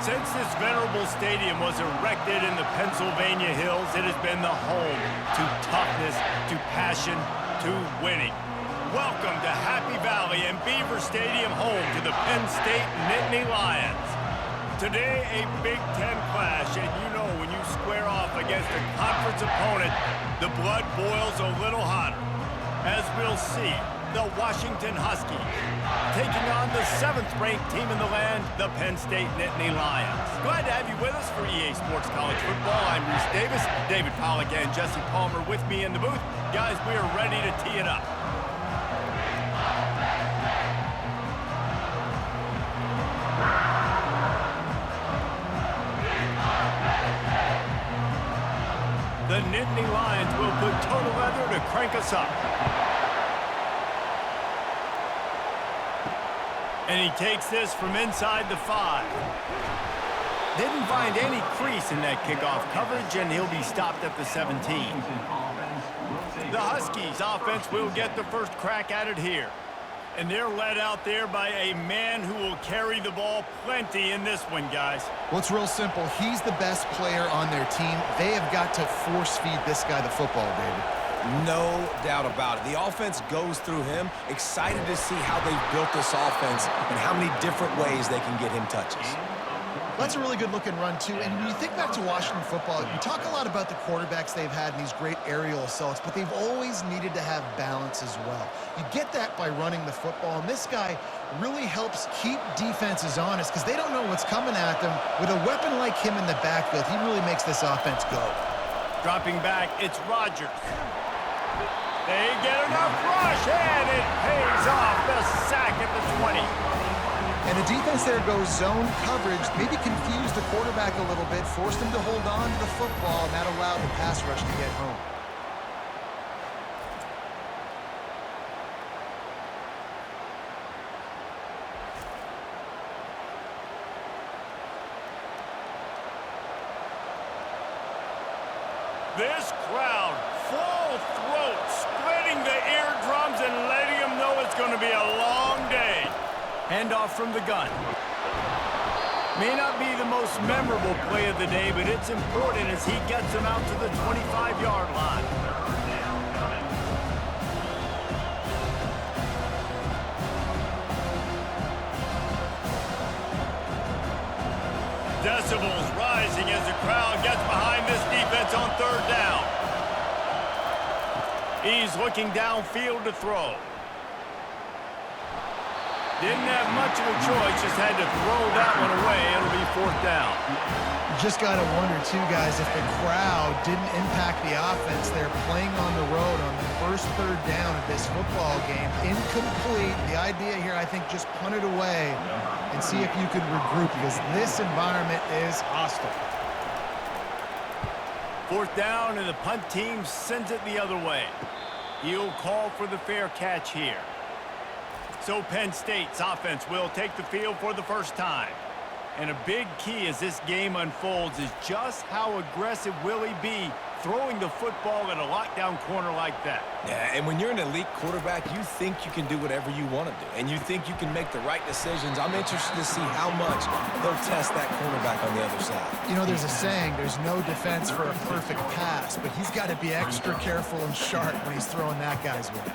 Since this venerable stadium was erected in the Pennsylvania hills, it has been the home to toughness, to passion, to winning. Welcome to Happy Valley and Beaver Stadium, home to the Penn State Nittany Lions. Today, a Big Ten clash, and you know when you square off against a conference opponent, the blood boils a little hotter. As we'll see, the Washington Huskies taking on the 7th-ranked team in the land, the Penn State Nittany Lions. Glad to have you with us for EA Sports College Football. I'm Reese Davis, David Pollack, and Jesse Palmer with me in the booth. Guys, we are ready to tee it up. The Nittany Lions will put total leather to crank us up. And he takes this from inside the 5. Didn't find any crease in that kickoff coverage, and he'll be stopped at the 17. The Huskies offense will get the first crack at it here. And they're led out there by a man who will carry the ball plenty in this one, guys. Well, it's real simple. He's the best player on their team. They have got to force-feed this guy the football, David. No doubt about it. The offense goes through him. Excited to see how they've built this offense and how many different ways they can get him touches. That's a really good-looking run, too. And when you think back to Washington football, you talk a lot about the quarterbacks they've had in these great aerial assaults, but they've always needed to have balance as well. You get that by running the football, and this guy really helps keep defenses honest because they don't know what's coming at them. With a weapon like him in the backfield, he really makes this offense go. Dropping back, it's Rodgers. They get enough rush, and it pays off. The sack at the 20. And the defense there goes zone coverage, maybe confused the quarterback a little bit, forced him to hold on to the football, and that allowed the pass rush to get home. This crowd, full throat, splitting the eardrums and letting them know it's going to be a long day. Handoff from the gun. May not be the most memorable play of the day, but it's important as he gets them out to the 25-yard line. Decibels rising as the crowd gets behind this defense on 3rd down. He's looking downfield to throw. Didn't have much of a choice, just had to throw that one away. It'll be 4th down. You just got to wonder, too, guys, if the crowd didn't impact the offense. They're playing on the road on the first 3rd down of this football game. Incomplete. The idea here, I think, just punt it away and see if you could regroup because this environment is hostile. 4th down, and the punt team sends it the other way. He'll call for the fair catch here. So Penn State's offense will take the field for the first time. And a big key as this game unfolds is just how aggressive will he be throwing the football at a lockdown corner like that. Yeah, and when you're an elite quarterback, you think you can do whatever you want to do. And you think you can make the right decisions. I'm interested to see how much they'll test that cornerback on the other side. You know, there's a saying, there's no defense for a perfect pass, but he's got to be extra careful and sharp when he's throwing that guy's way.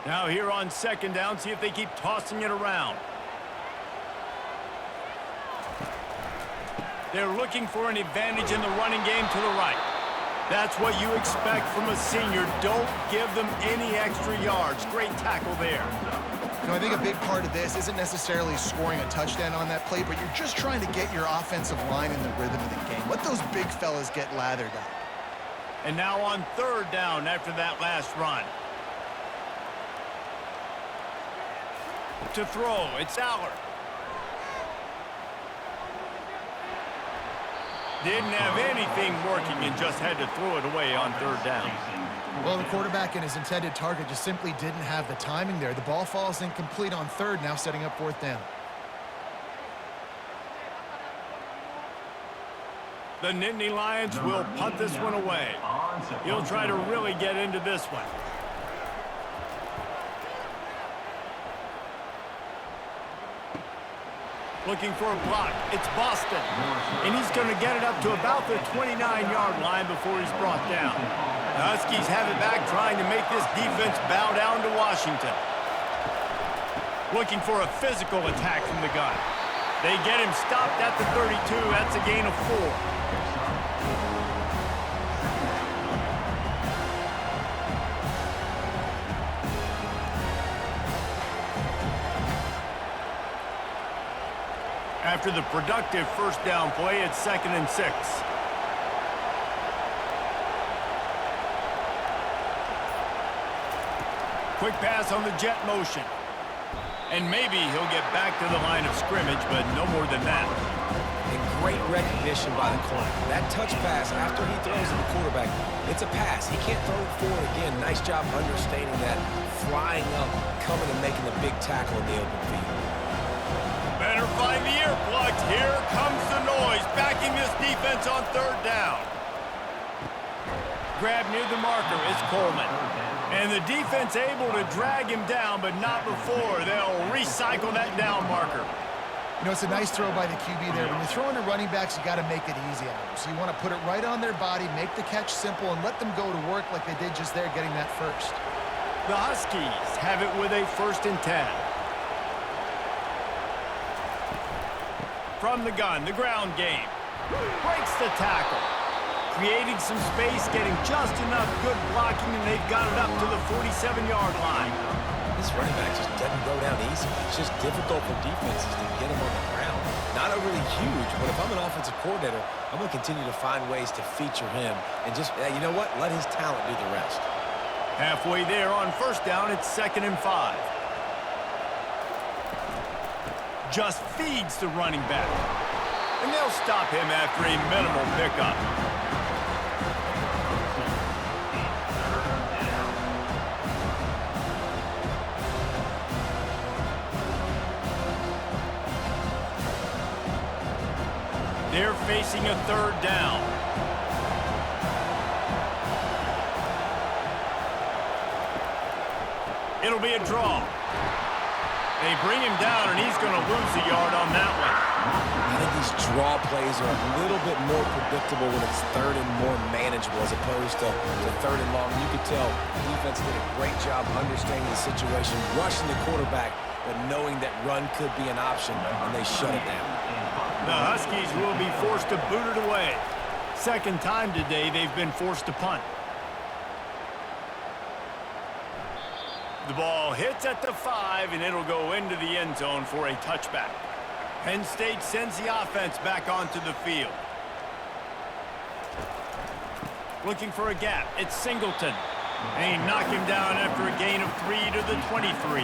Now here on 2nd down, see if they keep tossing it around. They're looking for an advantage in the running game to the right. That's what you expect from a senior. Don't give them any extra yards. Great tackle there. You know, I think a big part of this isn't necessarily scoring a touchdown on that play, but you're just trying to get your offensive line in the rhythm of the game. Let those big fellas get lathered up. And now on 3rd down after that last run. To throw, it's Aller. Didn't have anything working and just had to throw it away on 3rd down. Well, the quarterback and his intended target just simply didn't have the timing there. The ball falls incomplete on 3rd, now setting up 4th down. The Nittany Lions will punt this one away. He'll try to really get into this one. Looking for a block. It's Boston. And he's going to get it up to about the 29-yard line before he's brought down. The Huskies have it back, trying to make this defense bow down to Washington. Looking for a physical attack from the gun. They get him stopped at the 32. That's a gain of 4. After the productive first down play, it's 2nd and 6. Quick pass on the jet motion. And maybe he'll get back to the line of scrimmage, but no more than that. And great recognition by the corner. That touch pass after he throws to the quarterback, it's a pass. He can't throw it forward again. Nice job understanding that, flying up, coming and making the big tackle in the open field. Better find the earplugs. Here comes the noise, backing this defense on 3rd down. Grab near the marker is Coleman. And the defense able to drag him down, but not before. They'll recycle that down marker. You know, it's a nice throw by the QB there. When you're throwing to running backs, you got to make it easy on them. So you want to put it right on their body, make the catch simple, and let them go to work like they did just there, getting that first. The Huskies have it with a 1st and 10. From the gun, the ground game. Breaks the tackle. Creating some space, getting just enough good blocking, and they've got it up to the 47-yard line. This running back just doesn't go down easy. It's just difficult for defenses to get him on the ground. Not overly huge, but if I'm an offensive coordinator, I'm going to continue to find ways to feature him and just, you know what, let his talent do the rest. Halfway there on 1st down, it's 2nd and 5. Just feeds the running back. And they'll stop him after a minimal pickup. They're facing a 3rd down. It'll be a draw. They bring him down, and he's going to lose a yard on that one. I think these draw plays are a little bit more predictable when it's 3rd and more manageable as opposed to 3rd and long. You could tell the defense did a great job understanding the situation, rushing the quarterback, but knowing that run could be an option, and they shut it down. The Huskies will be forced to boot it away. 2nd time today they've been forced to punt. The ball hits at the 5, and it'll go into the end zone for a touchback. Penn State sends the offense back onto the field. Looking for a gap. It's Singleton. And he knocked him down after a gain of 3 to the 23.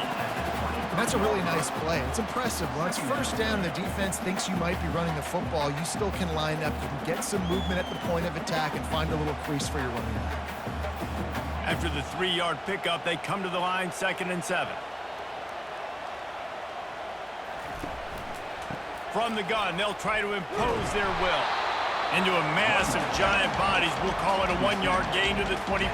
That's a really nice play. It's impressive. Once 1st down, the defense thinks you might be running the football. You still can line up. You can get some movement at the point of attack and find a little crease for your running back. After the 3-yard pickup, they come to the line, 2nd and 7. From the gun, they'll try to impose their will. Into a mass of giant bodies, we'll call it a 1-yard gain to the 24.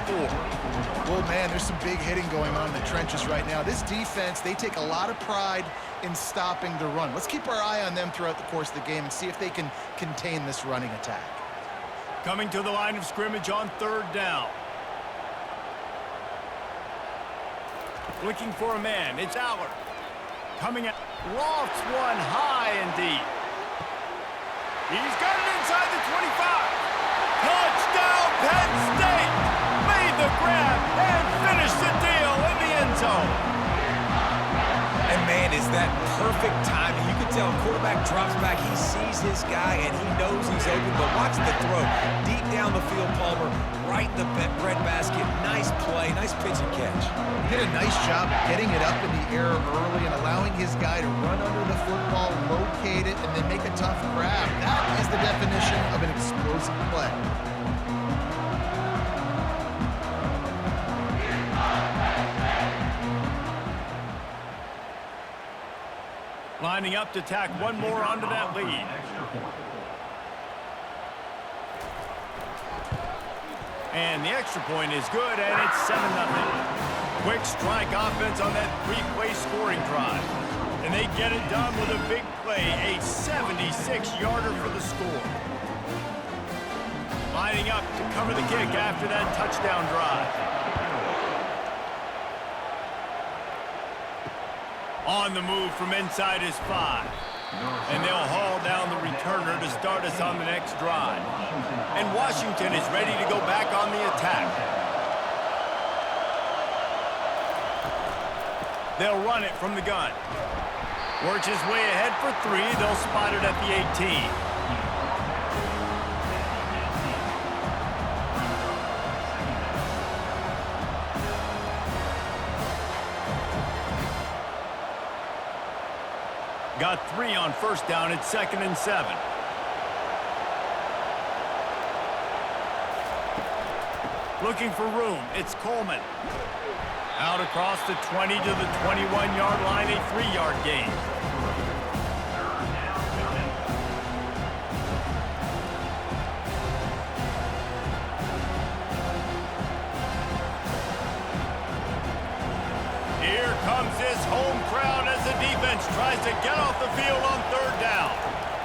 Well, man, there's some big hitting going on in the trenches right now. This defense, they take a lot of pride in stopping the run. Let's keep our eye on them throughout the course of the game and see if they can contain this running attack. Coming to the line of scrimmage on 3rd down. Looking for a man. It's Allard. Coming at lofts one high and deep. He's got it inside the 25. Touchdown, Penn State! Made the grab and finished the deal in the end zone. And man, is that perfect timing. You can tell quarterback drops back. He sees his guy, and he knows he's open. But watch the throw. Deep down the field, Palmer, right in the bread basket. Nice play, nice pitch and catch. He did a nice job of getting it up in the air early and allowing his guy to run under the football, locate it, and then make a tough grab. That is the definition of an explosive play. Lining up to tack one more onto that lead. And the extra point is good, and it's 7-0. Quick strike offense on that 3-play scoring drive. And they get it done with a big play, a 76-yarder for the score. Lining up to cover the kick after that touchdown drive. On the move from inside his 5. And they'll haul down the returner to start us on the next drive. And Washington is ready to go back on the attack. They'll run it from the gun. Works his way ahead for 3. They'll spot it at the 18. Got 3 on first down. It's 2nd and 7. Looking for room. It's Coleman. Out across the 20 to the 21-yard line, a 3-yard gain. Here comes this home crowd as the defense tries to get off the field on 3rd down.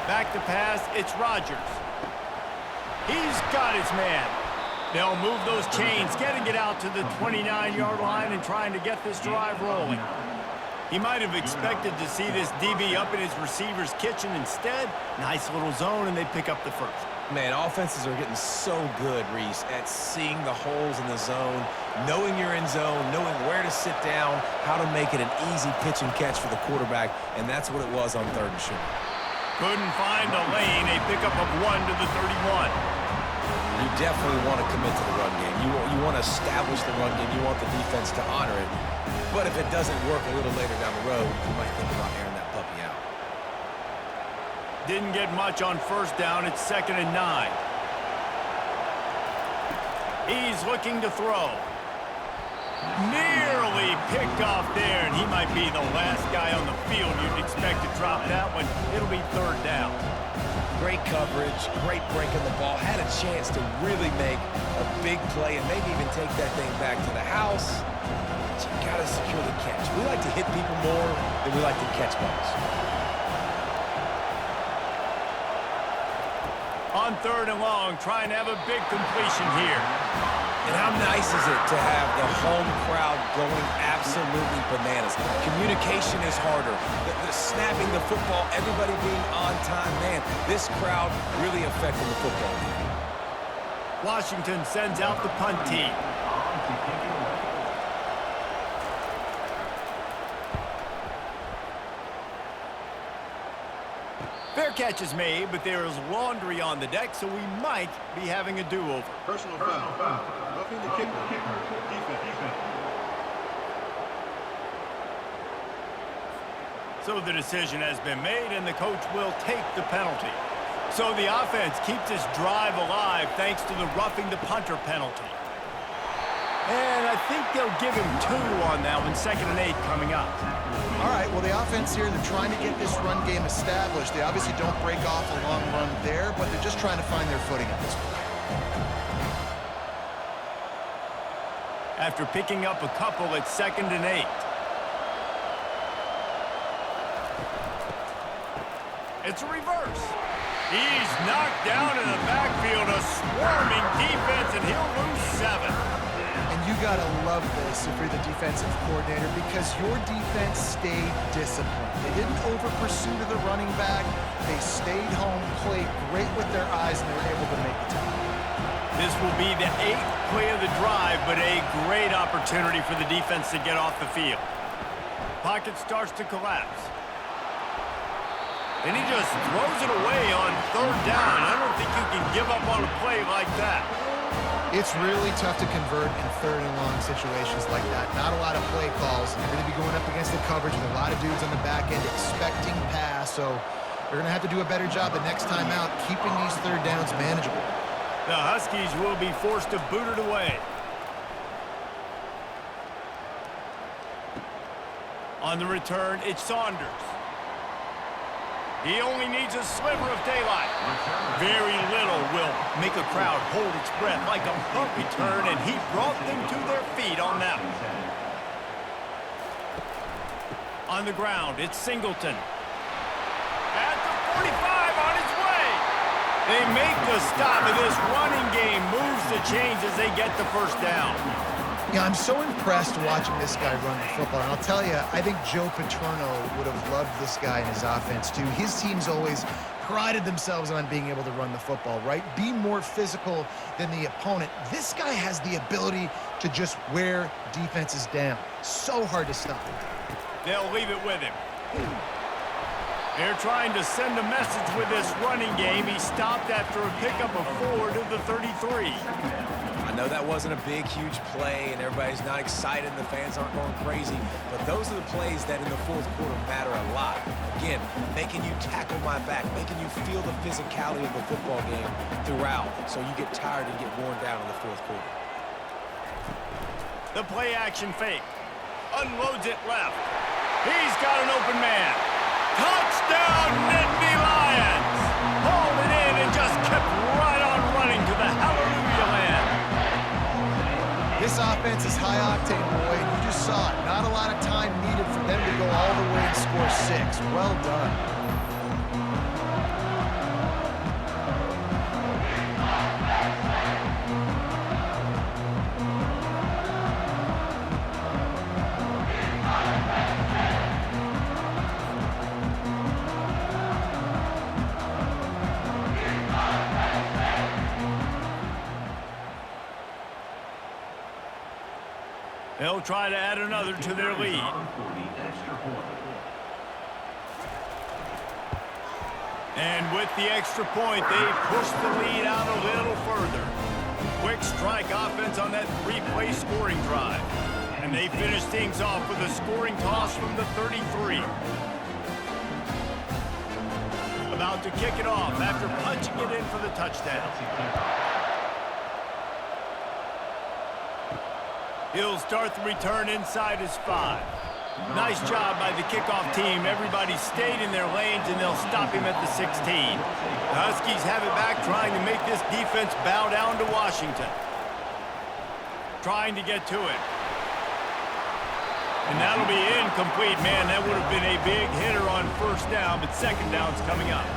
Back to pass, it's Rodgers. He's got his man. They'll move those chains, getting it out to the 29-yard line and trying to get this drive rolling. He might have expected to see this DB up in his receiver's kitchen. Instead, nice little zone, and they pick up the first. Man, offenses are getting so good, Reese, at seeing the holes in the zone, knowing you're in zone, knowing where to sit down, how to make it an easy pitch and catch for the quarterback, and that's what it was on 3rd and short. Couldn't find a lane, a pickup of 1 to the 31. You definitely want to commit to the run game. You want to establish the run game. You want the defense to honor it. But if it doesn't work a little later down the road, you might think about airing that puppy out. Didn't get much on first down. It's 2nd and 9. He's looking to throw. Nearly picked off there, and he might be the last guy on the field you'd expect to drop that one. It'll be 3rd down. Great coverage, great break on the ball. Had a chance to really make a big play and maybe even take that thing back to the house. But you got to secure the catch. We like to hit people more than we like to catch balls. On 3rd and long, trying to have a big completion here. And how nice is it to have the home crowd going absolutely bananas? Communication is harder. The snapping the football, everybody being on time. Man, this crowd really affecting the football game. Washington sends out the punt team. Fair catch is made, but there is laundry on the deck, so we might be having a do-over. Personal foul. Roughing the kicker. Defense. So the decision has been made, and the coach will take the penalty. So the offense keeps this drive alive thanks to the roughing the punter penalty. And I think they'll give him 2 on that one, 2nd and 8 coming up. All right, well, the offense here, they're trying to get this run game established. They obviously don't break off a long run there, but they're just trying to find their footing at this point. After picking up a couple, it's 2nd and 8. It's a reverse. He's knocked down in the backfield, a swarming defense, and he'll lose 7. And you got to love this if you're the defensive coordinator because your defense stayed disciplined. They didn't over-pursue to the running back. They stayed home, played great with their eyes, and they were able to make the tackle. This will be the 8th play of the drive, but a great opportunity for the defense to get off the field. Pocket starts to collapse. And he just throws it away on 3rd down. I don't think you can give up on a play like that. It's really tough to convert in 3rd and long situations like that. Not a lot of play calls. You're going to be going up against the coverage with a lot of dudes on the back end expecting pass. So they're going to have to do a better job the next time out keeping these 3rd downs manageable. The Huskies will be forced to boot it away. On the return, it's Saunders. He only needs a sliver of daylight. Very little will make a crowd hold its breath like a punt return, and he brought them to their feet on that one. On the ground, it's Singleton. At the 45, on his way. They make the stop, and this running game moves the chains as they get the first down. Yeah, I'm so impressed watching this guy run the football. And I'll tell you, I think Joe Paterno would have loved this guy in his offense, too. His team's always prided themselves on being able to run the football, right? Be more physical than the opponent. This guy has the ability to just wear defenses down. So hard to stop. They'll leave it with him. They're trying to send a message with this running game. He stopped after a pickup of 4 to the 33. I know that wasn't a big, huge play, and everybody's not excited, and the fans aren't going crazy, but those are the plays that in the fourth quarter matter a lot. Again, making you tackle my back, making you feel the physicality of the football game throughout, so you get tired and get worn down in the fourth quarter. The play-action fake. Unloads it left. He's got an open man. Touchdown, Nittany Lions! Hauled it in and just kept right on running to the hallelujah land. This offense is high octane, boy, and you just saw it. Not a lot of time needed for them to go all the way and score 6. Well done. They'll try to add another to their lead. And with the extra point, they push the lead out a little further. Quick strike offense on that 3-play scoring drive. And they finish things off with a scoring toss from the 33. About to kick it off after punching it in for the touchdown. He'll start the return inside his 5. Nice job by the kickoff team. Everybody stayed in their lanes, and they'll stop him at the 16. The Huskies have it back, trying to make this defense bow down to Washington. Trying to get to it. And that'll be incomplete. Man, that would have been a big hitter on first down, but second down's coming up.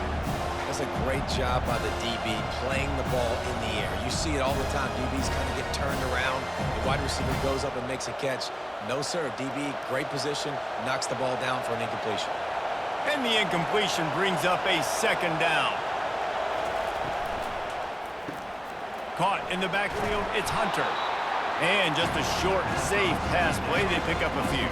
That's a great job by the DB playing the ball in the air. You see it all the time. DBs kind of get turned around. The wide receiver goes up and makes a catch. No, sir. DB, great position, knocks the ball down for an incompletion. And the incompletion brings up a second down. Caught in the backfield, it's Hunter. And just a short, safe pass play. They pick up a few.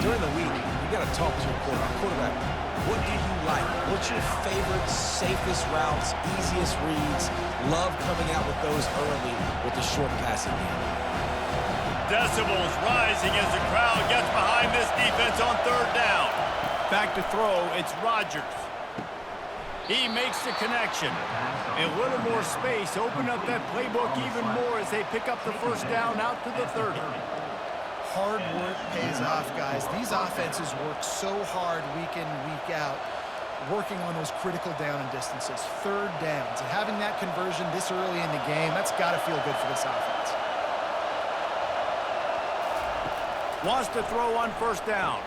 During the week, you got to talk to your quarterback. What do you like? What's your favorite, safest routes, easiest reads? Love coming out with those early with the short passing game. Decibels rising as the crowd gets behind this defense on third down. Back to throw, it's Rodgers. He makes the connection. A little more space, open up that playbook even more as they pick up the first down out to the 30. Hard work pays off, guys. These offenses work so hard week in, week out, working on those critical down and distances, third downs. And having that conversion this early in the game, that's got to feel good for this offense. Wants to throw on first down.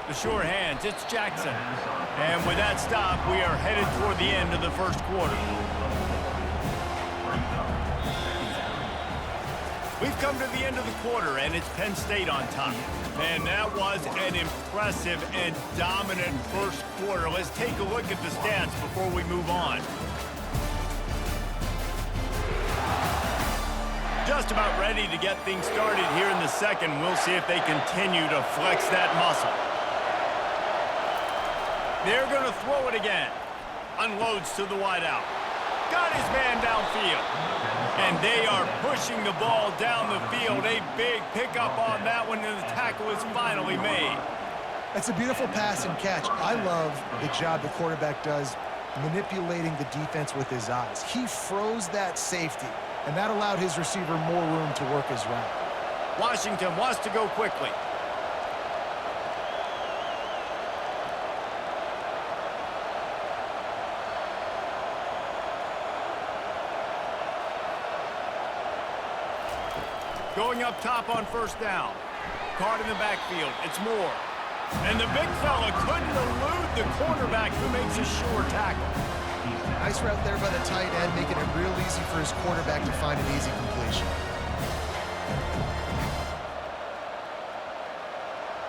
The sure hands, it's Jackson. And with that stop, we are headed toward the end of the first quarter. We've come to the end of the quarter, and it's Penn State on top. And that was an impressive and dominant first quarter. Let's take a look at the stats before we move on. Just about ready to get things started here in the second. We'll see if they continue to flex that muscle. They're going to throw it again. Unloads to the wideout. Got his man downfield. And they are pushing the ball down the field. A big pickup on that one, and the tackle is finally made. That's a beautiful pass and catch. I love the job the quarterback does manipulating the defense with his eyes. He froze that safety, and that allowed his receiver more room to work his route. Washington wants to go quickly. Going up top on first down. Caught in the backfield. It's Moore. And the big fella couldn't elude the cornerback who makes a sure tackle. Nice route there by the tight end, making it real easy for his quarterback to find an easy completion.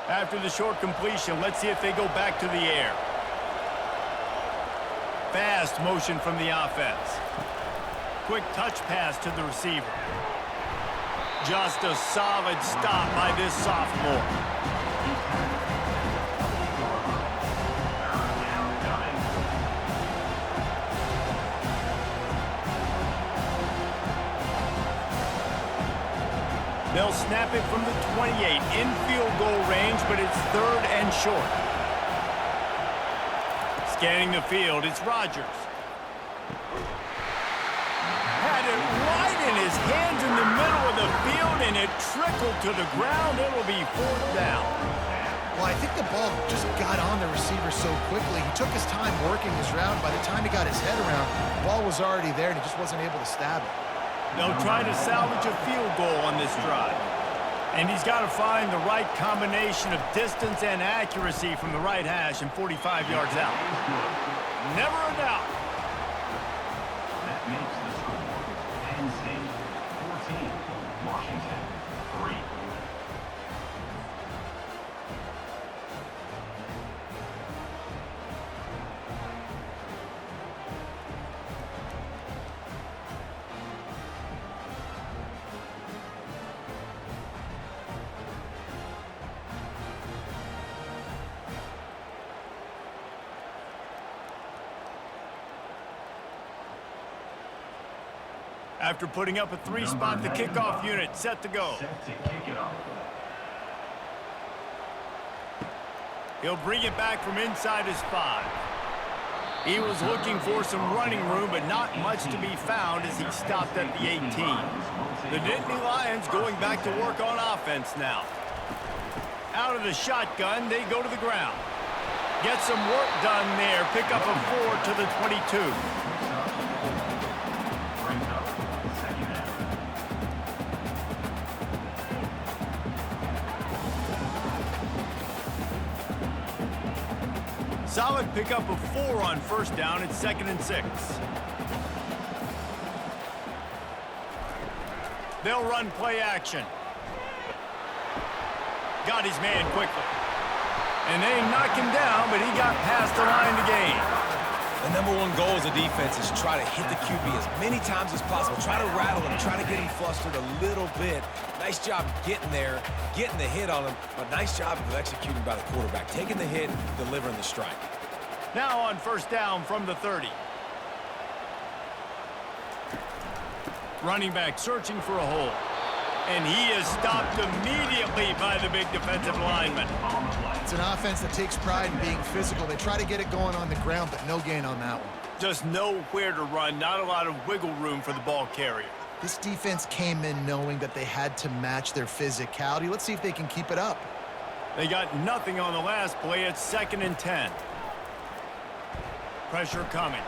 After the short completion, let's see if they go back to the air. Fast motion from the offense. Quick touch pass to the receiver. Just a solid stop by this sophomore. They'll snap it from the 28 in field goal range, but it's 3rd and short. Scanning the field, it's Rodgers. Had it right in his hands in the middle of the field, and it trickled to the ground. It'll be 4th down. Well, I think the ball just got on the receiver so quickly. He took his time working his route. By the time he got his head around, the ball was already there, and he just wasn't able to stab it. They'll try to salvage a field goal on this drive. And he's got to find the right combination of distance and accuracy from the right hash and 45 yards out. Never a doubt. That makes the score Penn State 14, Washington 3. After putting up a 3-spot, the kickoff unit set to go. Set to kick it off. He'll bring it back from inside his 5. He was looking for some running room, but not much to be found as he stopped at the 18. The Nittany Lions going back to work on offense now. Out of the shotgun, they go to the ground. Get some work done there. Pick up a 4 to the 22. Solid pickup of 4 on 1st down. It's 2nd and 6. They'll run play action. Got his man quickly. And they knock him down, but he got past the line to gain. The number one goal as a defense is try to hit the QB as many times as possible. Try to rattle him, try to get him flustered a little bit. Nice job getting there, getting the hit on him, but nice job of executing by the quarterback. Taking the hit, delivering the strike. Now on 1st down from the 30. Running back searching for a hole. And he is stopped immediately by the big defensive lineman. It's an offense that takes pride in being physical. They try to get it going on the ground, but no gain on that one. Just nowhere to run, not a lot of wiggle room for the ball carrier. This defense came in knowing that they had to match their physicality. Let's see if they can keep it up. They got nothing on the last play. It's 2nd and 10. Pressure coming.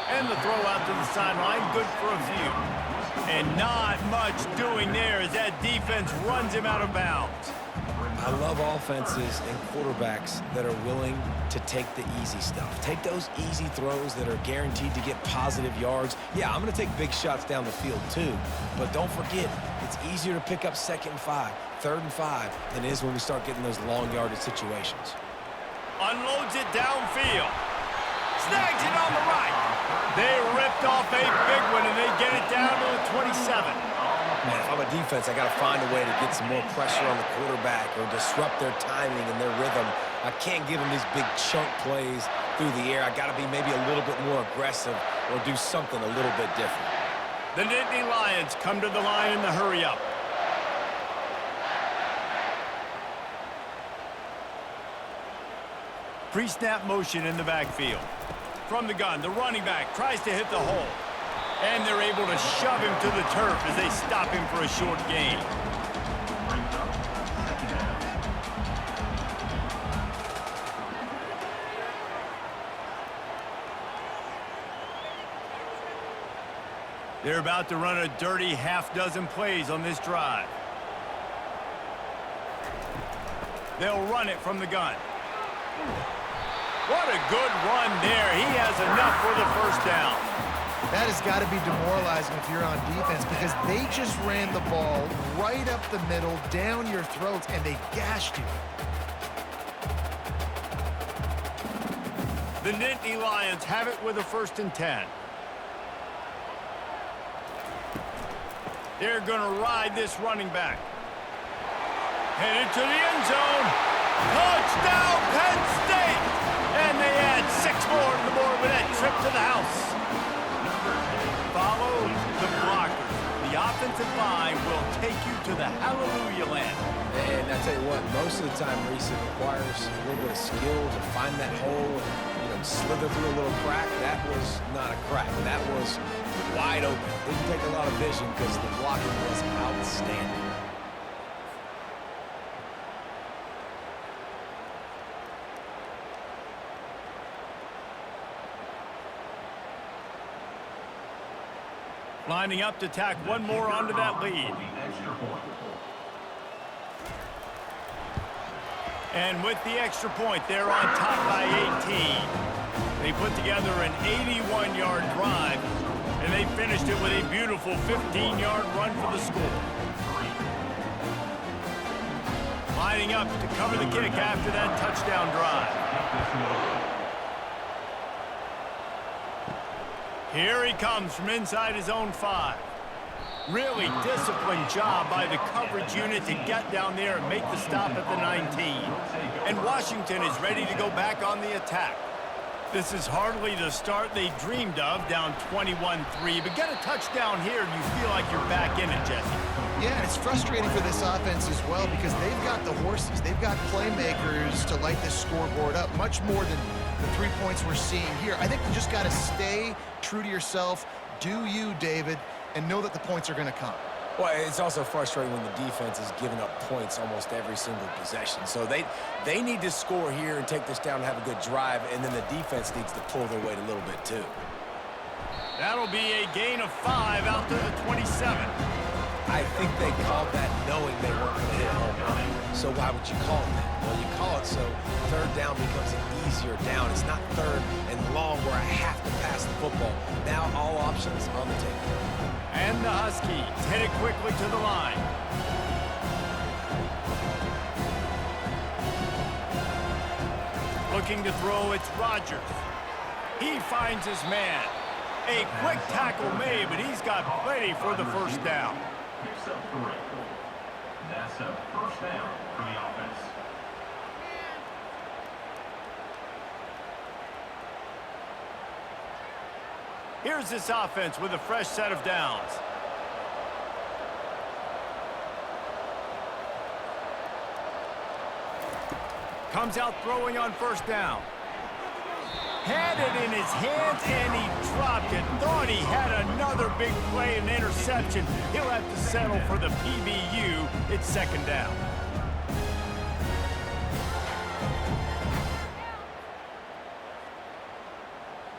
And the throw out to the sideline, good for a few. And not much doing there as that defense runs him out of bounds. I love offenses and quarterbacks that are willing to take the easy stuff. Take those easy throws that are guaranteed to get positive yards. Yeah, I'm going to take big shots down the field too. But don't forget, it's easier to pick up 2nd and 5, 3rd and 5 than it is when we start getting those long yardage situations. Unloads it downfield. Snags it on the right. They ripped off a big one, and they get it down to the 27. Man, if I'm a defense, I got to find a way to get some more pressure on the quarterback or disrupt their timing and their rhythm. I can't give them these big chunk plays through the air. I got to be maybe a little bit more aggressive or do something a little bit different. The Nittany Lions come to the line in the hurry-up. Pre-snap motion in the backfield. From the gun, the running back tries to hit the hole. And they're able to shove him to the turf as they stop him for a short gain. They're about to run a dirty half-dozen plays on this drive. They'll run it from the gun. What a good run there. He has enough for the first down. That has got to be demoralizing if you're on defense because they just ran the ball right up the middle, down your throats, and they gashed you. The Nittany Lions have it with a 1st and 10. They're going to ride this running back. Headed to the end zone. Touchdown, Penn State! And they add 6 more to the board with that trip to the house. Follow the blockers. The offensive line will take you to the hallelujah land. And I tell you what, most of the time, Reese, it requires a little bit of skill to find that hole and slither through a little crack. That was not a crack. That was wide open. Didn't take a lot of vision because the blocking was outstanding. Lining up to tack one more onto that lead. And with the extra point, they're on top by 18. They put together an 81-yard drive, and they finished it with a beautiful 15-yard run for the score. Lining up to cover the kick after that touchdown drive. Here he comes from inside his own 5. Really disciplined job by the coverage unit to get down there and make the stop at the 19. And Washington is ready to go back on the attack. This is hardly the start they dreamed of, down 21-3. But get a touchdown here and you feel like you're back in it, Jesse. Yeah, and it's frustrating for this offense as well because they've got the horses. They've got playmakers to light this scoreboard up, much more than the 3 points we're seeing here. I think you just got to stay true to yourself, do you, David, and know that the points are going to come. Well, it's also frustrating when the defense is giving up points almost every single possession. So they need to score here and take this down and have a good drive, and then the defense needs to pull their weight a little bit too. That'll be a gain of 5 out to the 27. I think they called that knowing they weren't going to hit a home run. So why would you call it that? Well, you call it so 3rd down becomes an easier down. It's not 3rd and long where I have to pass the football. Now all options on the table. And the Huskies headed quickly to the line. Looking to throw, it's Rodgers. He finds his man. A quick tackle made, but he's got plenty for the 1st down. Picks up 3. That's a 1st down for the offense. Here's this offense with a fresh set of downs. Comes out throwing on 1st down. Had it in his hands and he dropped it. Thought he had another big play and interception. He'll have to settle for the PBU. It's 2nd down.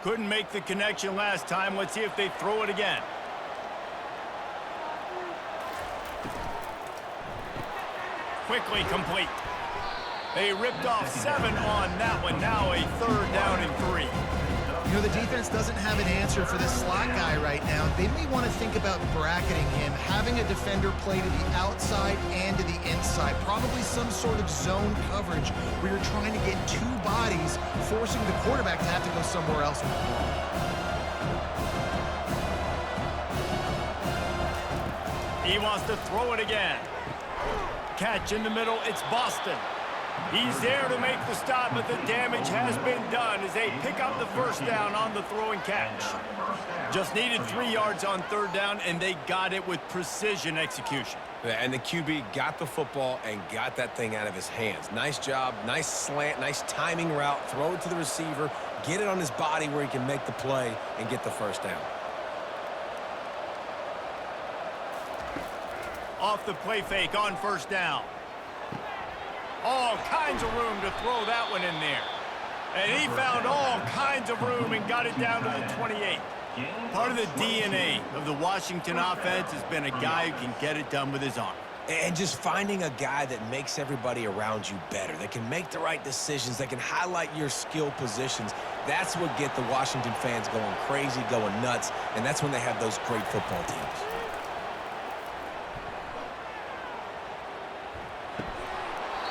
Couldn't make the connection last time. Let's see if they throw it again. Quickly complete. They ripped off 7 on that one. Now a 3rd down and 3. You know, the defense doesn't have an answer for this slot guy right now. They may want to think about bracketing him, having a defender play to the outside and to the inside. Probably some sort of zone coverage where you're trying to get 2 bodies, forcing the quarterback to have to go somewhere else with the ball. He wants to throw it again. Catch in the middle. It's Boston. He's there to make the stop, but the damage has been done as they pick up the 1st down on the throw and catch. Just needed 3 yards on 3rd down, and they got it with precision execution. And the QB got the football and got that thing out of his hands. Nice job, nice slant, nice timing route. Throw it to the receiver, get it on his body where he can make the play and get the 1st down. Off the play fake on 1st down. All kinds of room to throw that one in there. And he found all kinds of room and got it down to the 28. Part of the DNA of the Washington offense has been a guy who can get it done with his arm. And just finding a guy that makes everybody around you better, that can make the right decisions, that can highlight your skill positions. That's what get the Washington fans going crazy, going nuts, and that's when they have those great football teams.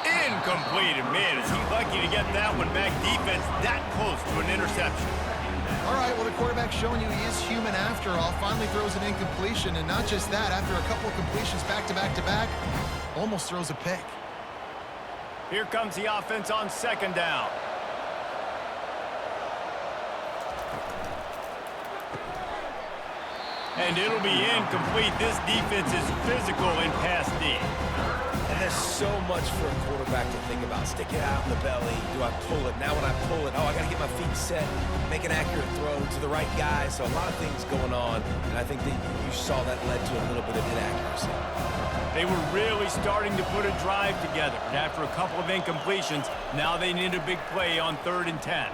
Incomplete, and man, is he lucky to get that one back. Defense that close to an interception. All right, well, the quarterback's showing you he is human after all. Finally throws an incompletion, and not just that, after a couple of completions back-to-back-to-back, almost throws a pick. Here comes the offense on second down. And it'll be incomplete. This defense is physical in pass D. And there's so much for a quarterback to think about. Stick it out in the belly. Do I pull it? Now when I pull it, oh, I got to get my feet set, make an accurate throw to the right guy. So a lot of things going on, and I think that you saw that led to a little bit of inaccuracy. They were really starting to put a drive together, and after a couple of incompletions, now they need a big play on 3rd and 10.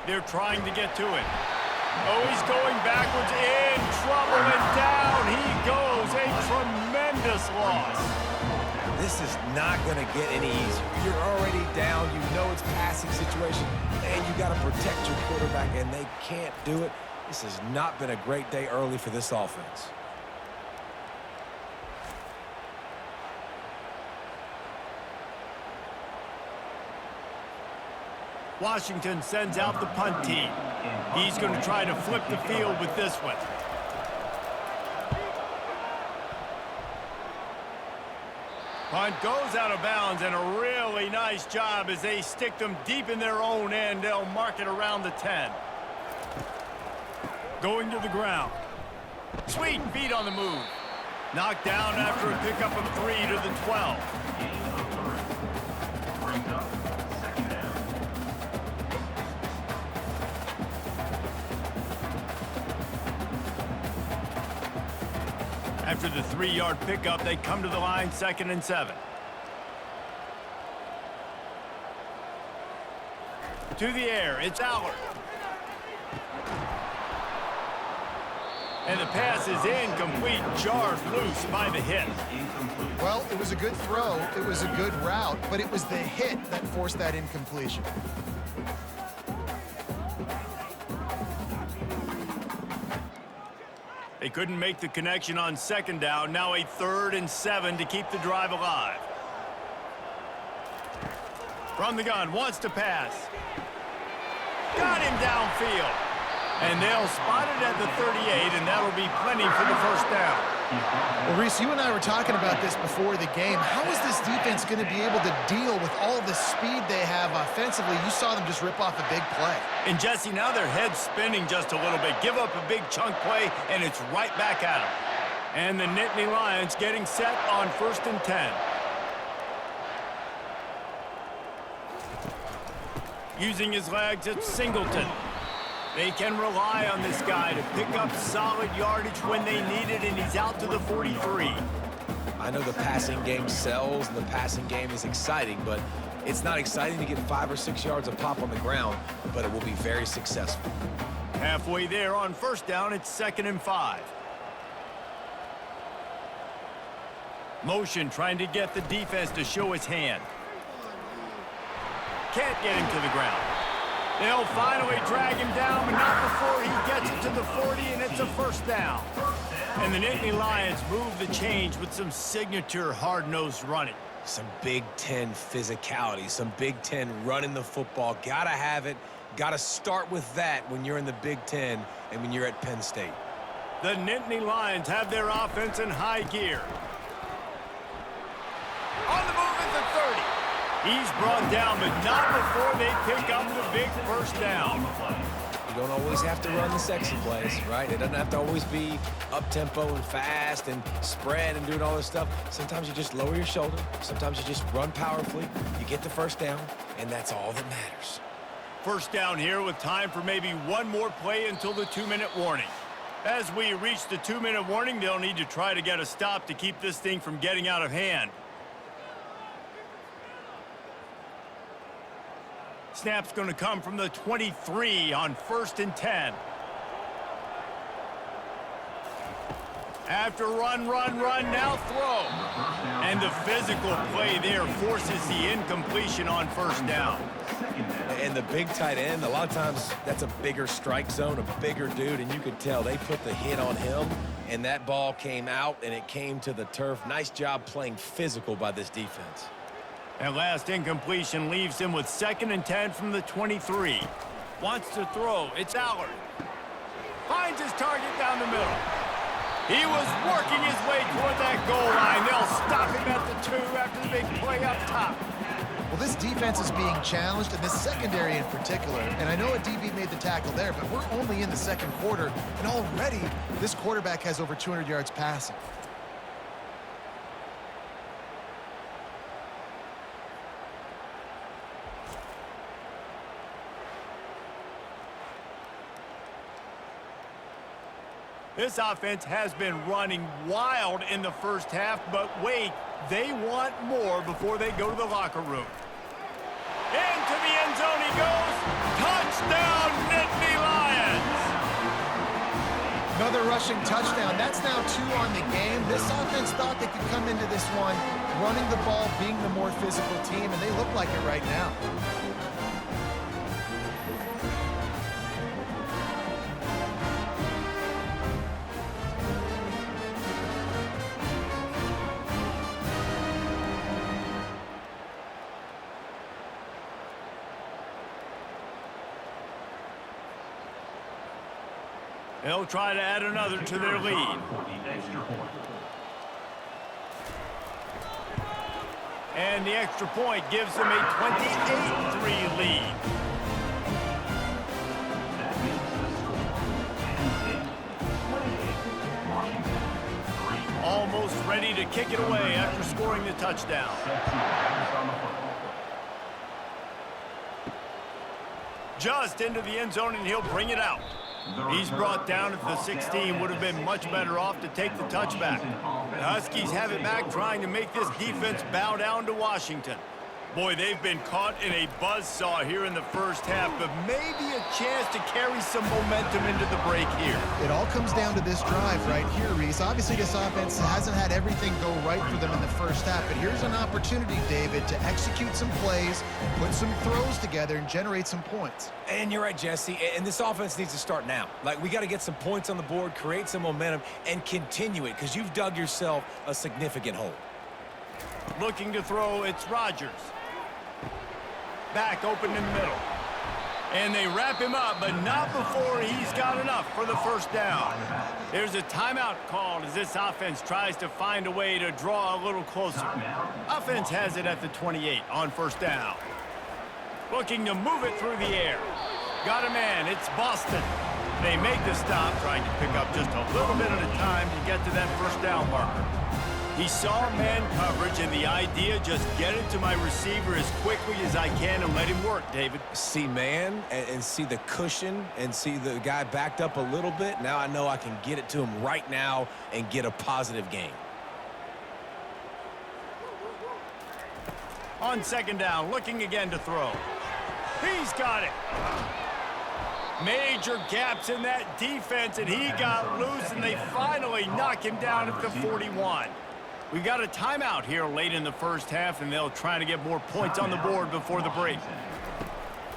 They're trying to get to it. Oh, he's going backwards, in trouble, and down he goes. A tremendous loss. This is not going to get any easier. You're already down. You know it's passing situation, and you got to protect your quarterback, and they can't do it. This has not been a great day early for this offense. Washington sends out the punt team. He's going to try to flip the field with this one. Punt goes out of bounds, and a really nice job as they stick them deep in their own end. They'll mark it around the 10. Going to the ground. Sweet feet on the move. Knocked down after a pickup of 3 to the 12. Brings up second down. After the 3-yard pickup, they come to the line, 2nd and 7. To the air, it's Allard. And the pass is incomplete, jarred loose by the hit. Well, it was a good throw, it was a good route, but it was the hit that forced that incompletion. They couldn't make the connection on 2nd down. Now a 3rd and 7 to keep the drive alive. From the gun, wants to pass. Got him downfield. And they'll spot it at the 38, and that'll be plenty for the 1st down. Well, Reese, you and I were talking about this before the game. How is this defense going to be able to deal with all the speed they have offensively? You saw them just rip off a big play. And Jesse, now their head's spinning just a little bit. Give up a big chunk play, and it's right back at them. And the Nittany Lions getting set on 1st and 10. Using his legs, it's Singleton. They can rely on this guy to pick up solid yardage when they need it, and he's out to the 43. I know the passing game sells, and the passing game is exciting, but it's not exciting to get 5 or 6 yards of pop on the ground, but it will be very successful. Halfway there on 1st down, it's 2nd and 5. Motion trying to get the defense to show his hand. Can't get him to the ground. They'll finally drag him down, but not before he gets it to the 40, and it's a 1st down. And the Nittany Lions move the change with some signature hard-nosed running. Some Big Ten physicality, some Big Ten running the football. Gotta have it. Gotta start with that when you're in the Big Ten and when you're at Penn State. The Nittany Lions have their offense in high gear. On the move at the 30. He's brought down, but not before they pick up the big 1st down. You don't always have to run the sexy plays, right? It doesn't have to always be up-tempo and fast and spread and doing all this stuff. Sometimes you just lower your shoulder. Sometimes you just run powerfully. You get the 1st down, and that's all that matters. 1st down here with time for maybe one more play until the 2-minute warning. As we reach the 2-minute warning, they'll need to try to get a stop to keep this thing from getting out of hand. Snap's going to come from the 23 on 1st and 10. After run, now throw. And the physical play there forces the incompletion on first down. And the big tight end, a lot of times that's a bigger strike zone, a bigger dude, and you could tell they put the hit on him, and that ball came out, and it came to the turf. Nice job playing physical by this defense. That last incompletion leaves him with 2nd and 10 from the 23. Wants to throw. It's Allard. Finds his target down the middle. He was working his way toward that goal line. They'll stop him at the 2 after the big play up top. Well, this defense is being challenged, and this secondary in particular. And I know a DB made the tackle there, but we're only in the 2nd quarter, and already this quarterback has over 200 yards passing. This offense has been running wild in the first half, but wait, they want more before they go to the locker room. Into the end zone he goes. Touchdown, Nittany Lions! Another rushing touchdown. That's now 2 on the game. This offense thought they could come into this one running the ball, being the more physical team, and they look like it right now. They'll try to add another to their lead. And the extra point gives them a 28-3 lead. Almost ready to kick it away after scoring the touchdown. Just into the end zone, and he'll bring it out. He's brought down at the 16. Would have been much better off to take the touchback. The Huskies have it back, trying to make this defense bow down to Washington. Boy, they've been caught in a buzzsaw here in the first half, but maybe a chance to carry some momentum into the break here. It all comes down to this drive right here, Reese. Obviously, this offense hasn't had everything go right for them in the first half, but here's an opportunity, David, to execute some plays, put some throws together, and generate some points. And you're right, Jesse, and this offense needs to start now. Like, we got to get some points on the board, create some momentum, and continue it, because you've dug yourself a significant hole. Looking to throw, it's Rodgers. Back open in the middle. And they wrap him up, but not before he's got enough for the first down. There's a timeout called as this offense tries to find a way to draw a little closer. Offense has it at the 28 on first down. Looking to move it through the air. Got a man, it's Boston. They make the stop, trying to pick up just a little bit at a time to get to that first down marker. He saw man coverage, and the idea, just get it to my receiver as quickly as I can and let him work, David. See man and see the cushion and see the guy backed up a little bit. Now I know I can get it to him right now and get a positive gain. On second down, looking again to throw. He's got it. Major gaps in that defense, and he got loose, and they finally knock him down at the 41. We've got a timeout here late in the first half, and they'll try to get more points on the board before the break.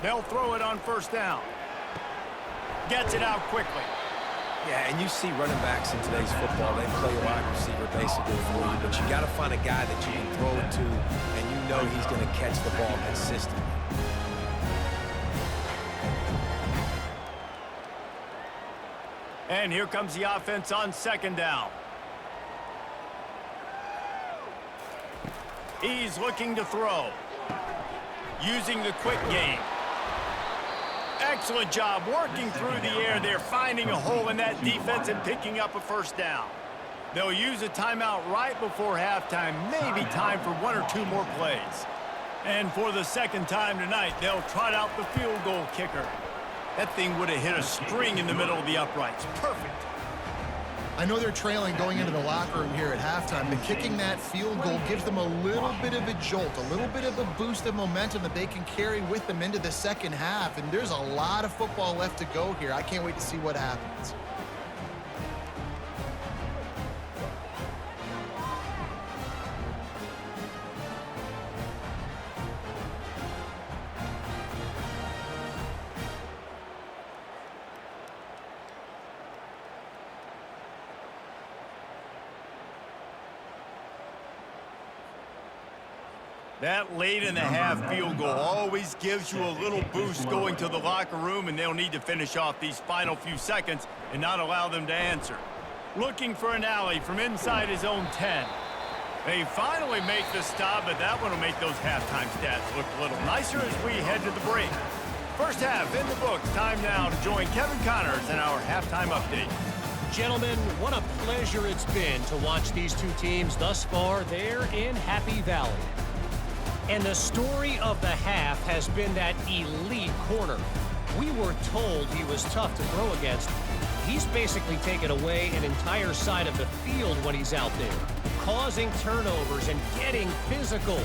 They'll throw it on first down. Gets it out quickly. Yeah, and you see running backs in today's football, they play wide receiver basically for you, but you got to find a guy that you can throw it to, and you know he's going to catch the ball consistently. And here comes the offense on second down. He's looking to throw. Using the quick game. Excellent job working through the air there, finding a hole in that defense and picking up a first down. They'll use a timeout right before halftime, maybe time for 1 or 2 more plays. And for the second time tonight, they'll trot out the field goal kicker. That thing would have hit a string in the middle of the uprights. Perfect. I know they're trailing going into the locker room here at halftime, but kicking that field goal gives them a little bit of a jolt, a little bit of a boost of momentum that they can carry with them into the second half. And there's a lot of football left to go here. I can't wait to see what happens. That late in the half field goal always gives you a little boost going to the locker room, and they'll need to finish off these final few seconds and not allow them to answer. Looking for an alley from inside his own 10. They finally make the stop, but that one will make those halftime stats look a little nicer as we head to the break. First half in the books. Time now to join Kevin Connors in our halftime update. Gentlemen, what a pleasure it's been to watch these two teams thus far there in Happy Valley. And the story of the half has been that elite corner. We were told he was tough to throw against. He's basically taken away an entire side of the field when he's out there, causing turnovers and getting physical.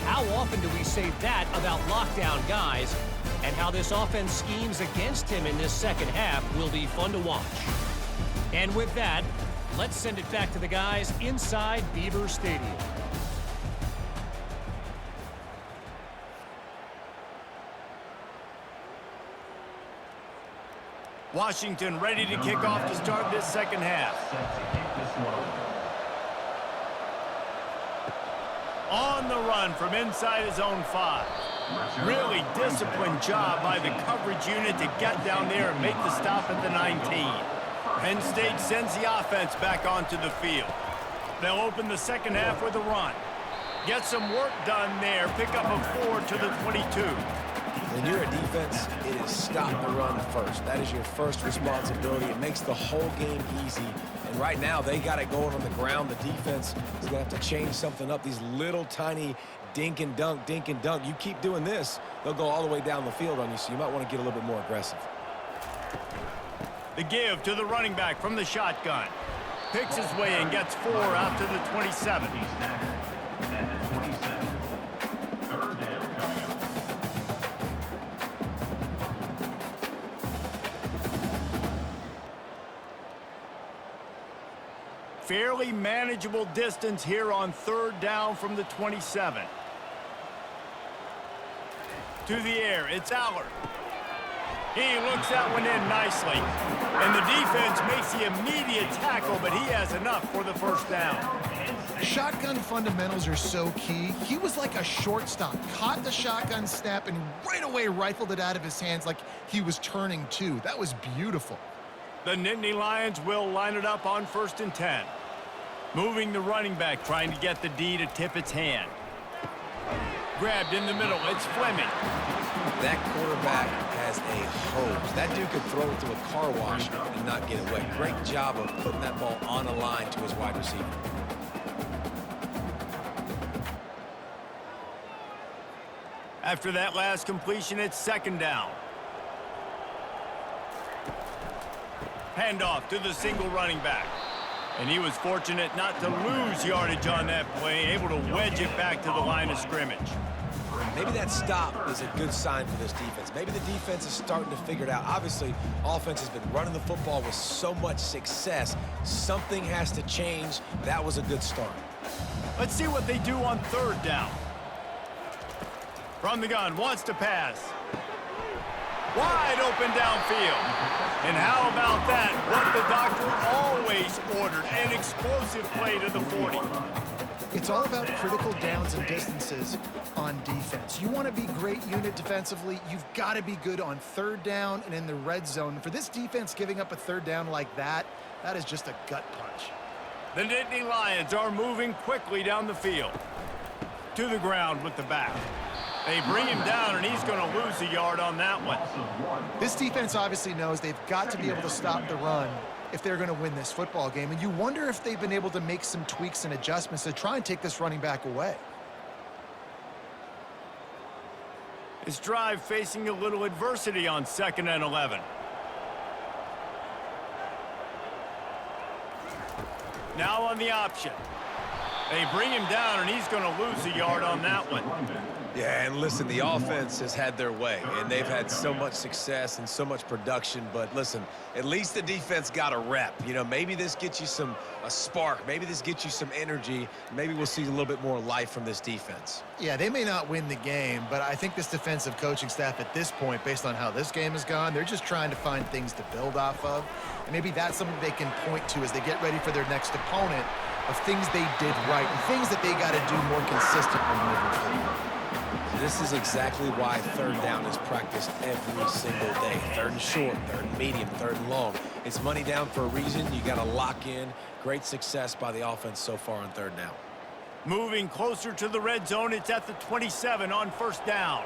How often do we say that about lockdown guys? And how this offense schemes against him in this second half will be fun to watch. And with that, let's send it back to the guys inside Beaver Stadium. Washington ready to kick off to start this second half. On the run from inside his own 5. Really disciplined job by the coverage unit to get down there and make the stop at the 19. Penn State sends the offense back onto the field. They'll open the second half with a run. Get some work done there. Pick up a 4 to the 22. When you're a defense, it is stop the run first. That is your first responsibility. It makes the whole game easy. And right now, they got it going on the ground. The defense is going to have to change something up. These little tiny dink and dunk, dink and dunk. You keep doing this, they'll go all the way down the field on you, so you might want to get a little bit more aggressive. The give to the running back from the shotgun. Picks his way and gets 4 out to the 27. Fairly manageable distance here on third down from the 27. To the air, it's Allard. He looks that one in nicely. And the defense makes the immediate tackle, but he has enough for the first down. Shotgun fundamentals are so key. He was like a shortstop, caught the shotgun snap and right away rifled it out of his hands like he was turning 2. That was beautiful. The Nittany Lions will line it up on 1st and 10. Moving the running back, trying to get the D to tip its hand. Grabbed in the middle, it's Fleming. That quarterback has a hose. That dude could throw it to a car wash and not get it wet. Great job of putting that ball on a line to his wide receiver. After that last completion, it's 2nd down. Handoff to the single running back. And he was fortunate not to lose yardage on that play, able to wedge it back to the line of scrimmage. Maybe that stop is a good sign for this defense. Maybe the defense is starting to figure it out. Obviously, offense has been running the football with so much success. Something has to change. That was a good start. Let's see what they do on 3rd down. From the gun, wants to pass. Wide open downfield. And how about that? What the doctor always ordered, an explosive play to the 40. It's all about critical downs and distances on defense. You want to be great unit defensively, you've got to be good on 3rd down and in the red zone. For this defense giving up a 3rd down like that, that is just a gut punch. The Nittany Lions are moving quickly down the field. To the ground with the back. They bring him down, and he's going to lose a yard on that one. This defense obviously knows they've got to be able to stop the run if they're going to win this football game. And you wonder if they've been able to make some tweaks and adjustments to try and take this running back away. This drive facing a little adversity on 2nd and 11. Now on the option. They bring him down, and he's going to lose a yard on that one. Yeah, and listen, the offense has had their way, and they've had so much success and so much production. But listen, at least the defense got a rep. You know, maybe this gets you a spark. Maybe this gets you some energy. Maybe we'll see a little bit more life from this defense. Yeah, they may not win the game, but I think this defensive coaching staff at this point, based on how this game has gone, they're just trying to find things to build off of. And maybe that's something they can point to as they get ready for their next opponent of things they did right and things that they got to do more consistently moving forward. This is exactly why third down is practiced every single day. Third and short, third and medium, third and long. It's money down for a reason. You got to lock in. Great success by the offense so far on third down. Moving closer to the red zone, it's at the 27 on first down.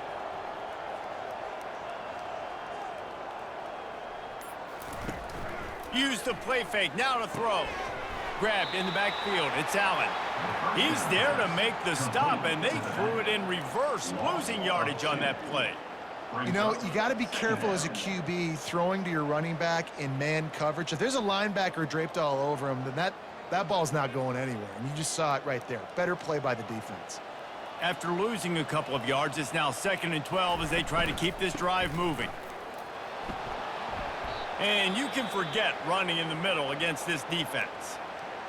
Use the play fake, now to throw. Grabbed in the backfield, it's Allen. He's there to make the stop, and they threw it in reverse, losing yardage on that play. You know, you got to be careful as a QB throwing to your running back in man coverage. If there's a linebacker draped all over him, then that ball's not going anywhere, and you just saw it right there. Better play by the defense. After losing a couple of yards, it's now 2nd and 12 as they try to keep this drive moving. And you can forget running in the middle against this defense.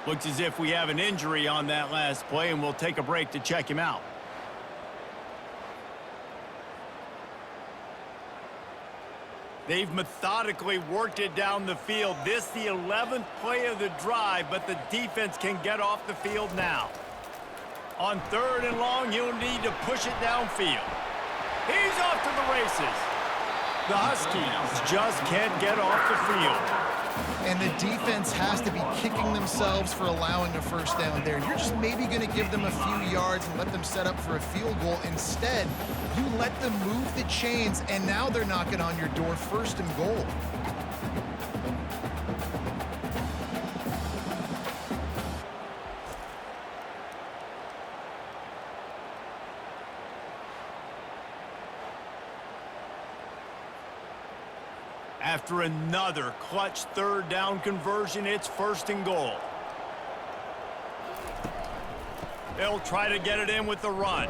Looks as if we have an injury on that last play, and we'll take a break to check him out. They've methodically worked it down the field. This the 11th play of the drive, but the defense can get off the field now. On 3rd and long, he'll need to push it downfield. He's off to the races. The Huskies just can't get off the field. And the defense has to be kicking themselves for allowing a first down there. You're just maybe going to give them a few yards and let them set up for a field goal. Instead, you let them move the chains, and now they're knocking on your door 1st and goal. After another clutch 3rd down conversion, it's 1st and goal. They'll try to get it in with the run.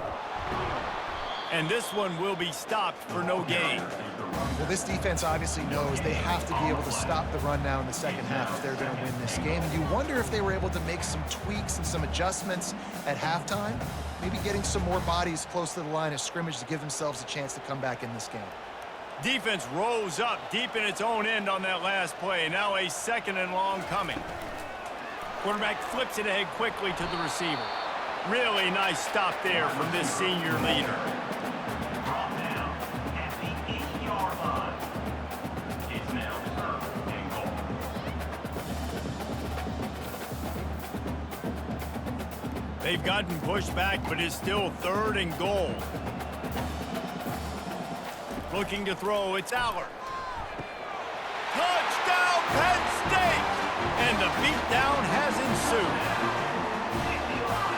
And this one will be stopped for no gain. Well, this defense obviously knows they have to be able to stop the run now in the second half if they're going to win this game. And you wonder if they were able to make some tweaks and some adjustments at halftime, maybe getting some more bodies close to the line of scrimmage to give themselves a chance to come back in this game. Defense rose up deep in its own end on that last play. Now a 2nd and long coming. Quarterback flips it ahead quickly to the receiver. Really nice stop there from this senior leader. Brought down at the 8-yard line. It's now 3rd and goal. They've gotten pushed back, but it's still 3rd and goal. Looking to throw, it's Allard. Touchdown, Penn State! And the beatdown has ensued.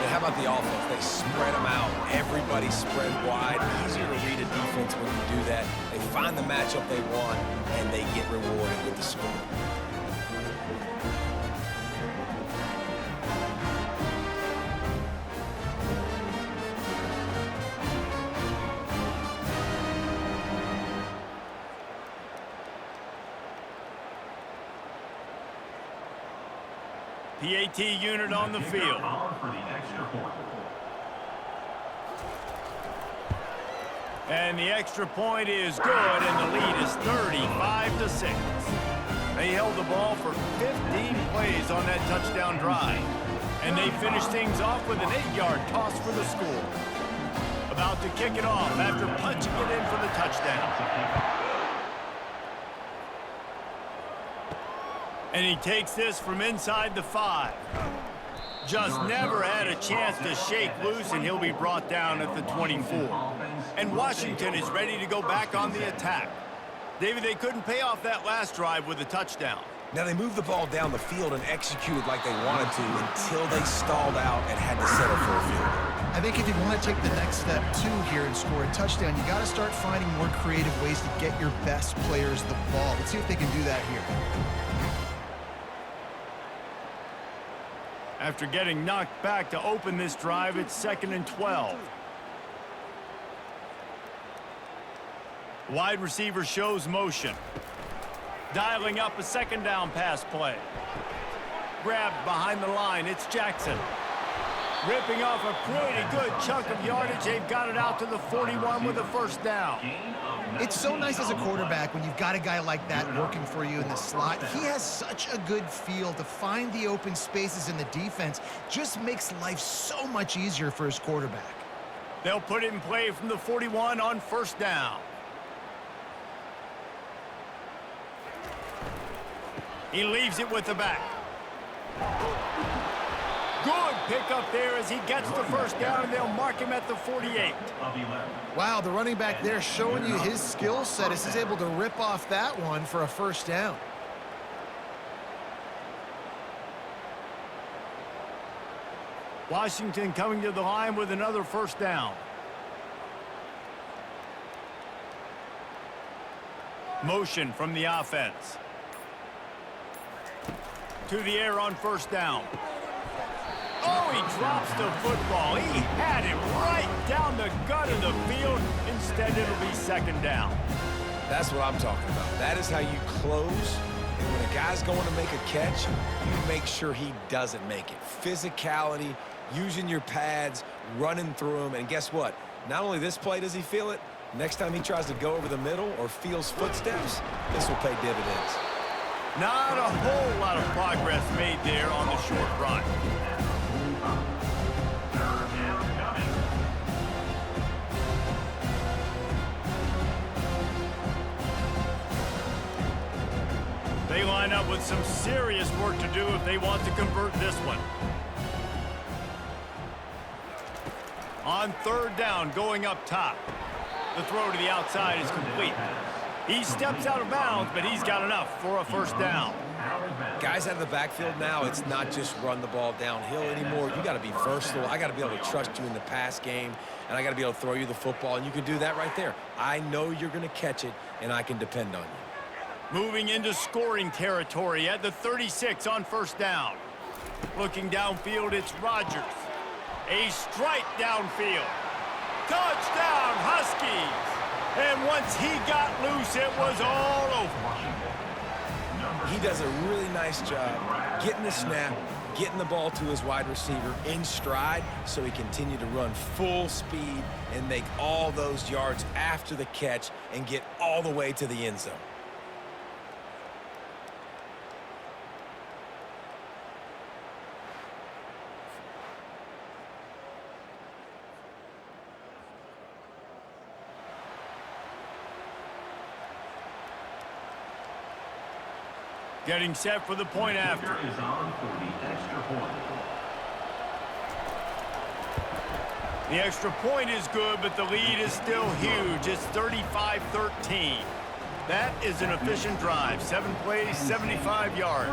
And how about the offense? They spread them out. Everybody spread wide. Easier to read a defense when you do that. They find the matchup they want, and they get rewarded with the score. PAT unit on the field. For the extra point. And the extra point is good, and the lead is 35-6. They held the ball for 15 plays on that touchdown drive. And they finished things off with an 8-yard toss for the score. About to kick it off after punching it in for the touchdown. And he takes this from inside the 5. Just never had a chance to shake loose, and he'll be brought down at the 24. And Washington is ready to go back on the attack. David, they couldn't pay off that last drive with a touchdown. Now, they moved the ball down the field and executed like they wanted to until they stalled out and had to settle for a field goal. I think if you want to take the next step, too, here and score a touchdown, you got to start finding more creative ways to get your best players the ball. Let's see if they can do that here. After getting knocked back to open this drive, it's 2nd and 12. Wide receiver shows motion. Dialing up a 2nd down pass play. Grabbed behind the line, it's Jackson. Ripping off a pretty good chunk of yardage. They've got it out to the 41 with a first down. It's so nice as a quarterback when you've got a guy like that working for you in the slot. He has such a good feel to find the open spaces in the defense. Just makes life so much easier for his quarterback. They'll put it in play from the 41 on first down. He leaves it with the back. Good pickup there as he gets the first down, and they'll mark him at the 48. Wow, the running back there showing you his skill set as he's able to rip off that one for a first down. Washington coming to the line with another first down. Motion from the offense. To the air on first down. Oh, he drops the football. He had it right down the gut of the field. Instead, it'll be second down. That's what I'm talking about. That is how you close. And when a guy's going to make a catch, you make sure he doesn't make it. Physicality, using your pads, running through them. And guess what? Not only this play does he feel it, next time he tries to go over the middle or feels footsteps, this will pay dividends. Not a whole lot of progress made there on the short run. They line up with some serious work to do if they want to convert this one. On third down, going up top. The throw to the outside is complete. He steps out of bounds, but he's got enough for a first down. Guys out of the backfield now, it's not just run the ball downhill anymore. You got to be versatile. I got to be able to trust you in the pass game, and I got to be able to throw you the football, and you can do that right there. I know you're going to catch it, and I can depend on you. Moving into scoring territory at the 36 on first down. Looking downfield, it's Rodgers. A strike downfield. Touchdown, Huskies! And once he got loose, it was all over. He does a really nice job getting the snap, getting the ball to his wide receiver in stride so he continue to run full speed and make all those yards after the catch and get all the way to the end zone. Getting set for the point after. Is on for the extra point. The extra point is good, but the lead is still huge. It's 35-13. That is an efficient drive. 7 plays, 75 yards.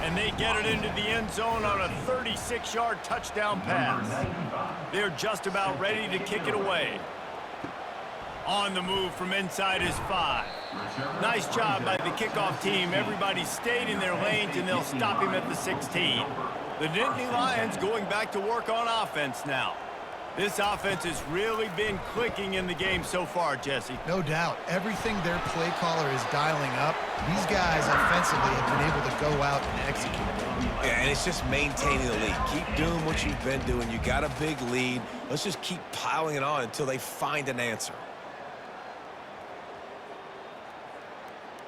And they get it into the end zone on a 36-yard touchdown pass. They're just about ready to kick it away. On the move from inside his 5. Nice job by the kickoff team. Everybody stayed in their lanes, and they'll stop him at the 16. The Nittany Lions going back to work on offense now. This offense has really been clicking in the game so far, Jesse. No doubt. Everything their play caller is dialing up, these guys offensively have been able to go out and execute. Yeah, and it's just maintaining the lead. Keep doing what you've been doing. You got a big lead. Let's just keep piling it on until they find an answer.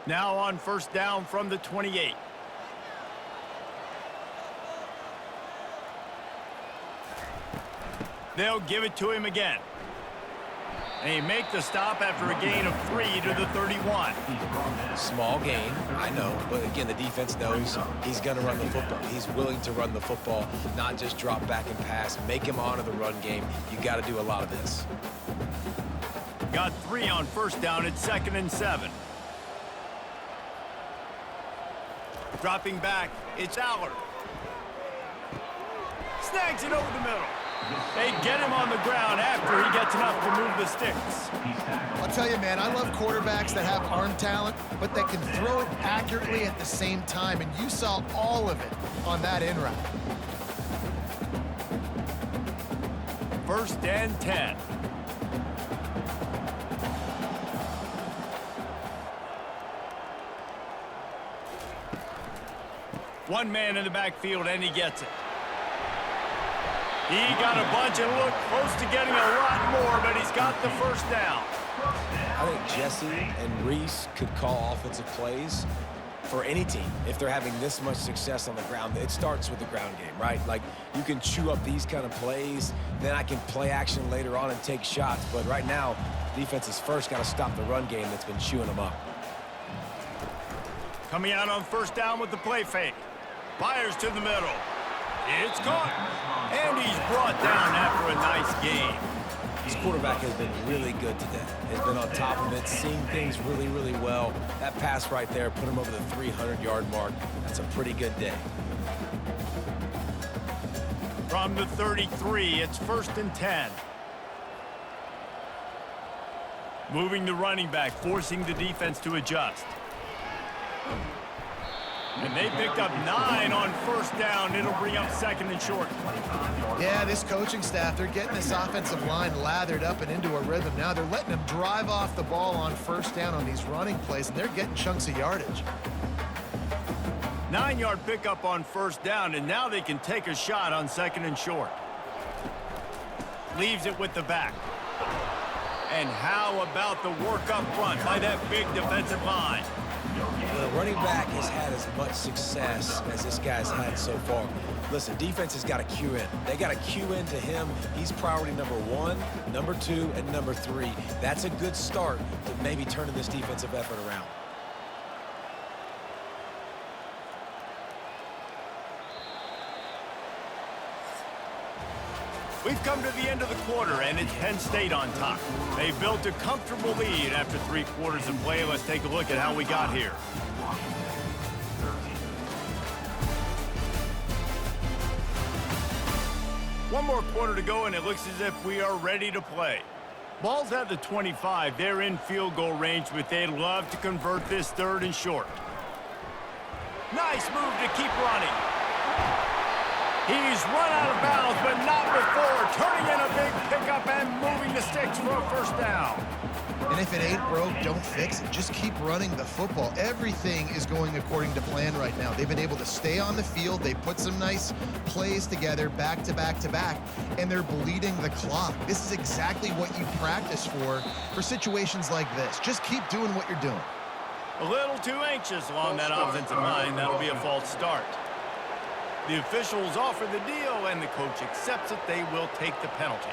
Now on first down from the 28. They'll give it to him again. They make the stop after a gain of 3 to the 31. Small gain, I know, but again, the defense knows he's going to run the football. He's willing to run the football, not just drop back and pass, make him honor the run game. You got to do a lot of this. Got 3 on first down at 2nd and 7. Dropping back, it's Allard. Snags it over the middle. They get him on the ground after he gets enough to move the sticks. I'll tell you, man, I love quarterbacks that have arm talent, but that can throw it accurately at the same time, and you saw all of it on that in route. 1st and 10. One man in the backfield, and he gets it. He got a bunch and looked close to getting a lot more, but he's got the first down. I think Jesse and Reese could call offensive plays for any team if they're having this much success on the ground. It starts with the ground game, right? Like, you can chew up these kind of plays, then I can play action later on and take shots. But right now, defense has first got to stop the run game that's been chewing them up. Coming out on first down with the play fake. Fires to the middle. It's caught. And he's brought down after a nice gain. This quarterback has been really good today. Has been on top of it, seeing things really, really well. That pass right there put him over the 300-yard mark. That's a pretty good day. From the 33, it's 1st and 10. Moving the running back, forcing the defense to adjust. And they picked up 9 on first down. It'll bring up 2nd and short. Yeah, this coaching staff, they're getting this offensive line lathered up and into a rhythm. Now they're letting them drive off the ball on first down on these running plays, and they're getting chunks of yardage. 9-yard pickup on first down, and now they can take a shot on 2nd and short. Leaves it with the back. And how about the work up front by that big defensive line? The running back has had as much success as this guy's had so far. Listen, defense has got to cue in. They got to cue in to him. He's priority number 1, number 2, and number 3. That's a good start to maybe turning this defensive effort around. We've come to the end of the quarter, and it's Penn State on top. They've built a comfortable lead after 3 quarters of play. Let's take a look at how we got here. One more quarter to go, and it looks as if we are ready to play. Ball's at the 25. They're in field goal range, but they'd love to convert this 3rd and short. Nice move to keep running. He's run out of bounds, but not before turning in a big pickup and moving the sticks for a first down. And if it ain't broke, don't fix it. Just keep running the football. Everything is going according to plan right now. They've been able to stay on the field. They put some nice plays together back to back to back, and they're bleeding the clock. This is exactly what you practice for situations like this. Just keep doing what you're doing. A little too anxious along that offensive line. That'll be a false start. The officials offer the deal, and the coach accepts it. They will take the penalty.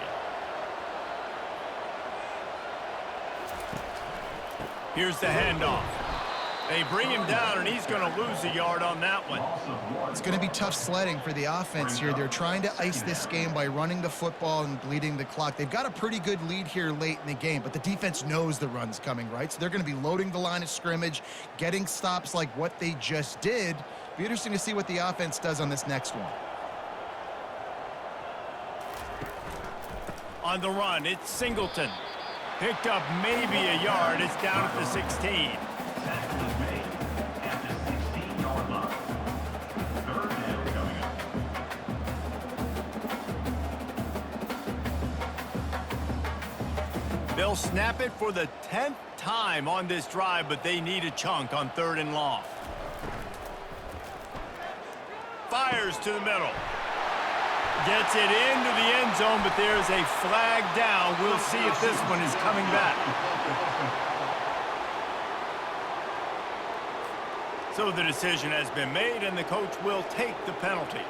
Here's the handoff. They bring him down, and he's going to lose a yard on that one. It's going to be tough sledding for the offense here. They're trying to ice this game by running the football and bleeding the clock. They've got a pretty good lead here late in the game, but the defense knows the run's coming, right? So they're going to be loading the line of scrimmage, getting stops like what they just did. Be interesting to see what the offense does on this next one. On the run, it's Singleton. Picked up maybe a yard. It's down at the 16. Tackle is made at the 16-yard line. 3rd down coming up. They'll snap it for the 10th time on this drive, but they need a chunk on 3rd and long. Fires to the middle. Gets it into the end zone, but there's a flag down. We'll see if this one is coming back. So the decision has been made, and the coach will take the penalty.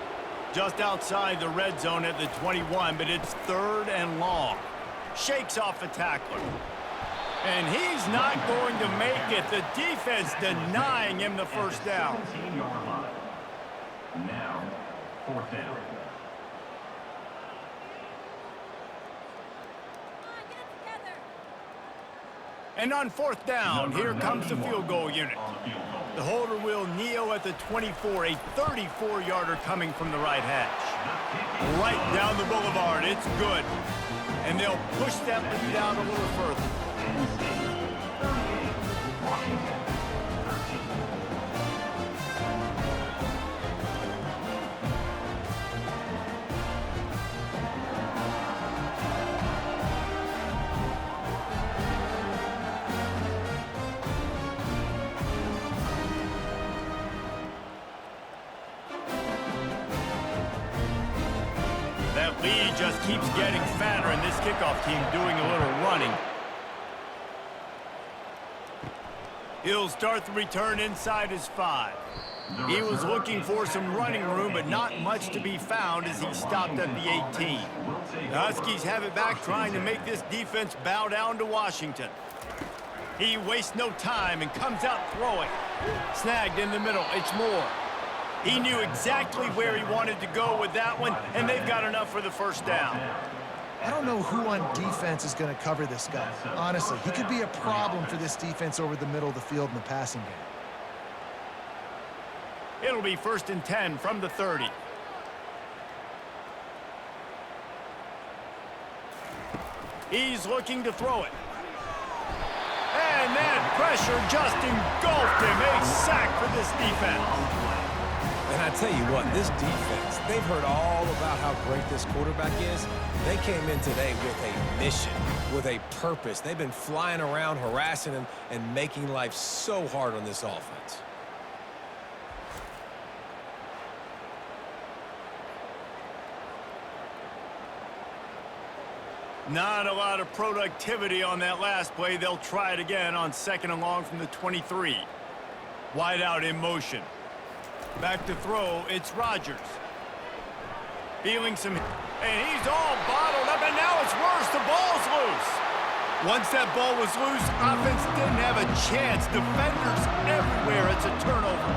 Just outside the red zone at the 21, but it's 3rd and long. Shakes off a tackler. And he's not going to make it. The defense denying him the first down. 17-yard line. Now, 4th down. And on 4th down, here comes the field goal unit. The holder will kneel at the 24, a 34-yarder coming from the right hash. Right down the boulevard, it's good. And they'll push that lead out a little further. That lead keeps getting fatter, and this kickoff team doing a little running. He'll start the return inside his 5. He was looking for some running room, but not much to be found as he stopped at the 18. The Huskies have it back, trying to make this defense bow down to Washington. He wastes no time and comes out throwing. Snagged in the middle. It's Moore. He knew exactly where he wanted to go with that one, and they've got enough for the first down. I don't know who on defense is going to cover this guy. Honestly, he could be a problem for this defense over the middle of the field in the passing game. It'll be 1st and 10 from the 30. He's looking to throw it. And that pressure just engulfed him. A sack for this defense. And I tell you what, this defense, they've heard all about how great this quarterback is. They came in today with a mission, with a purpose. They've been flying around, harassing him, and making life so hard on this offense. Not a lot of productivity on that last play. They'll try it again on 2nd and long from the 23. Wide out in motion. Back to throw, it's Rodgers. Feeling some, and he's all bottled up, and now it's worse. The ball's loose. Once that ball was loose, offense didn't have a chance. Defenders everywhere. It's a turnover.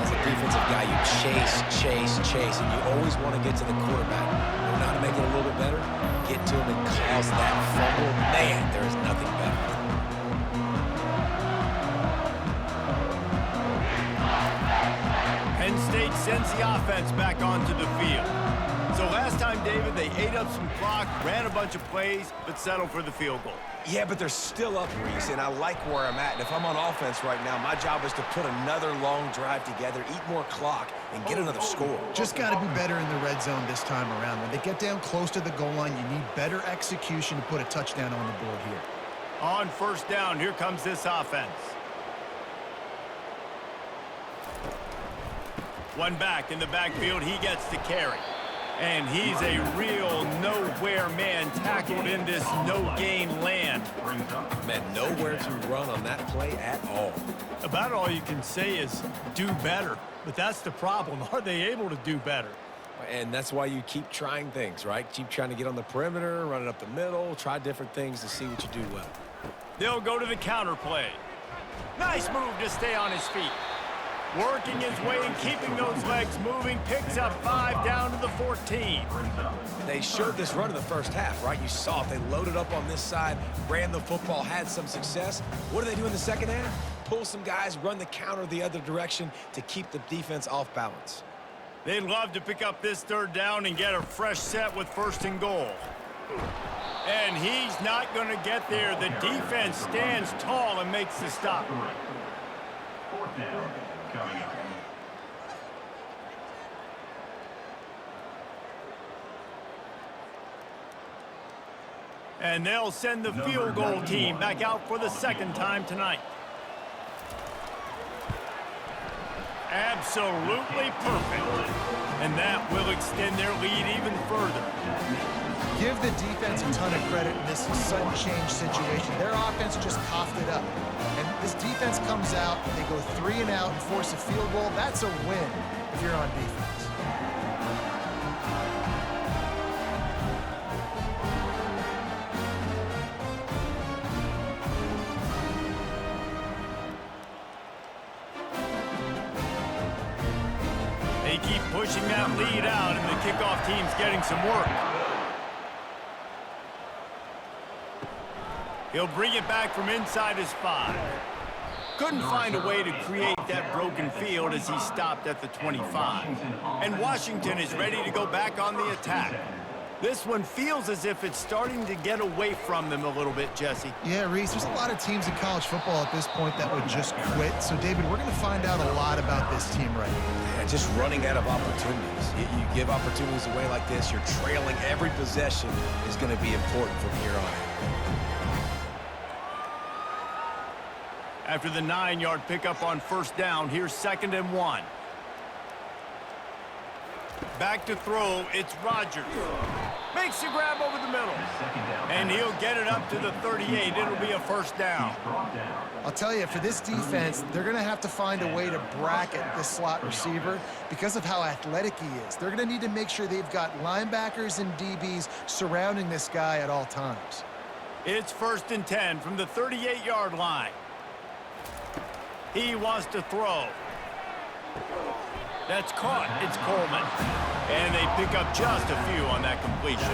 As a defensive guy, you chase, and you always want to get to the quarterback. You know how to make it a little bit better? Get to him and cause that fumble. Man, there is nothing better. Penn State sends the offense back onto the field. So last time, David, they ate up some clock, ran a bunch of plays, but settled for the field goal. Yeah, but they're still up, Reese, and I like where I'm at. And if I'm on offense right now, my job is to put another long drive together, eat more clock, and get another score. Just got to be better in the red zone this time around. When they get down close to the goal line, you need better execution to put a touchdown on the board here. On 1st down, here comes this offense. One back in the backfield, he gets to carry. And he's a real nowhere man, tackled in this no-gain land. Man, nowhere to run on that play at all. About all you can say is do better. But that's the problem. Are they able to do better? And that's why you keep trying things, right? Keep trying to get on the perimeter, run it up the middle, try different things to see what you do well. They'll go to the counter play. Nice move to stay on his feet. Working his way and keeping those legs moving. Picks up 5 down to the 14. They showed this run in the first half, right? You saw it. They loaded up on this side, ran the football, had some success. What do they do in the second half? Pull some guys, run the counter the other direction to keep the defense off balance. They'd love to pick up this 3rd down and get a fresh set with 1st and goal. And he's not going to get there. The defense stands tall and makes the stop. 4th down. Coming up. And they'll send the field goal team back out for the 2nd time tonight. Absolutely perfect. And that will extend their lead even further. Give the defense a ton of credit in this sudden change situation. Their offense just coughed it up. And this defense comes out, they go 3 and out and force a field goal. That's a win if you're on defense. They keep pushing that lead out, and the kickoff team's getting some work. He'll bring it back from inside his 5. Couldn't find a way to create that broken field as he stopped at the 25. And Washington is ready to go back on the attack. This one feels as if it's starting to get away from them a little bit, Jesse. Yeah, Reese, there's a lot of teams in college football at this point that would just quit. So, David, we're going to find out a lot about this team right now. Yeah, just running out of opportunities. You give opportunities away like this, you're trailing every possession is going to be important from here on out. After the 9-yard pickup on 1st down, here's 2nd and 1. Back to throw, it's Rodgers. Makes the grab over the middle. And he'll get it up to the 38. It'll be a first down. I'll tell you, for this defense, they're going to have to find a way to bracket this slot receiver because of how athletic he is. They're going to need to make sure they've got linebackers and DBs surrounding this guy at all times. It's 1st and 10 from the 38-yard line. He wants to throw. That's caught. It's Coleman. And they pick up just a few on that completion.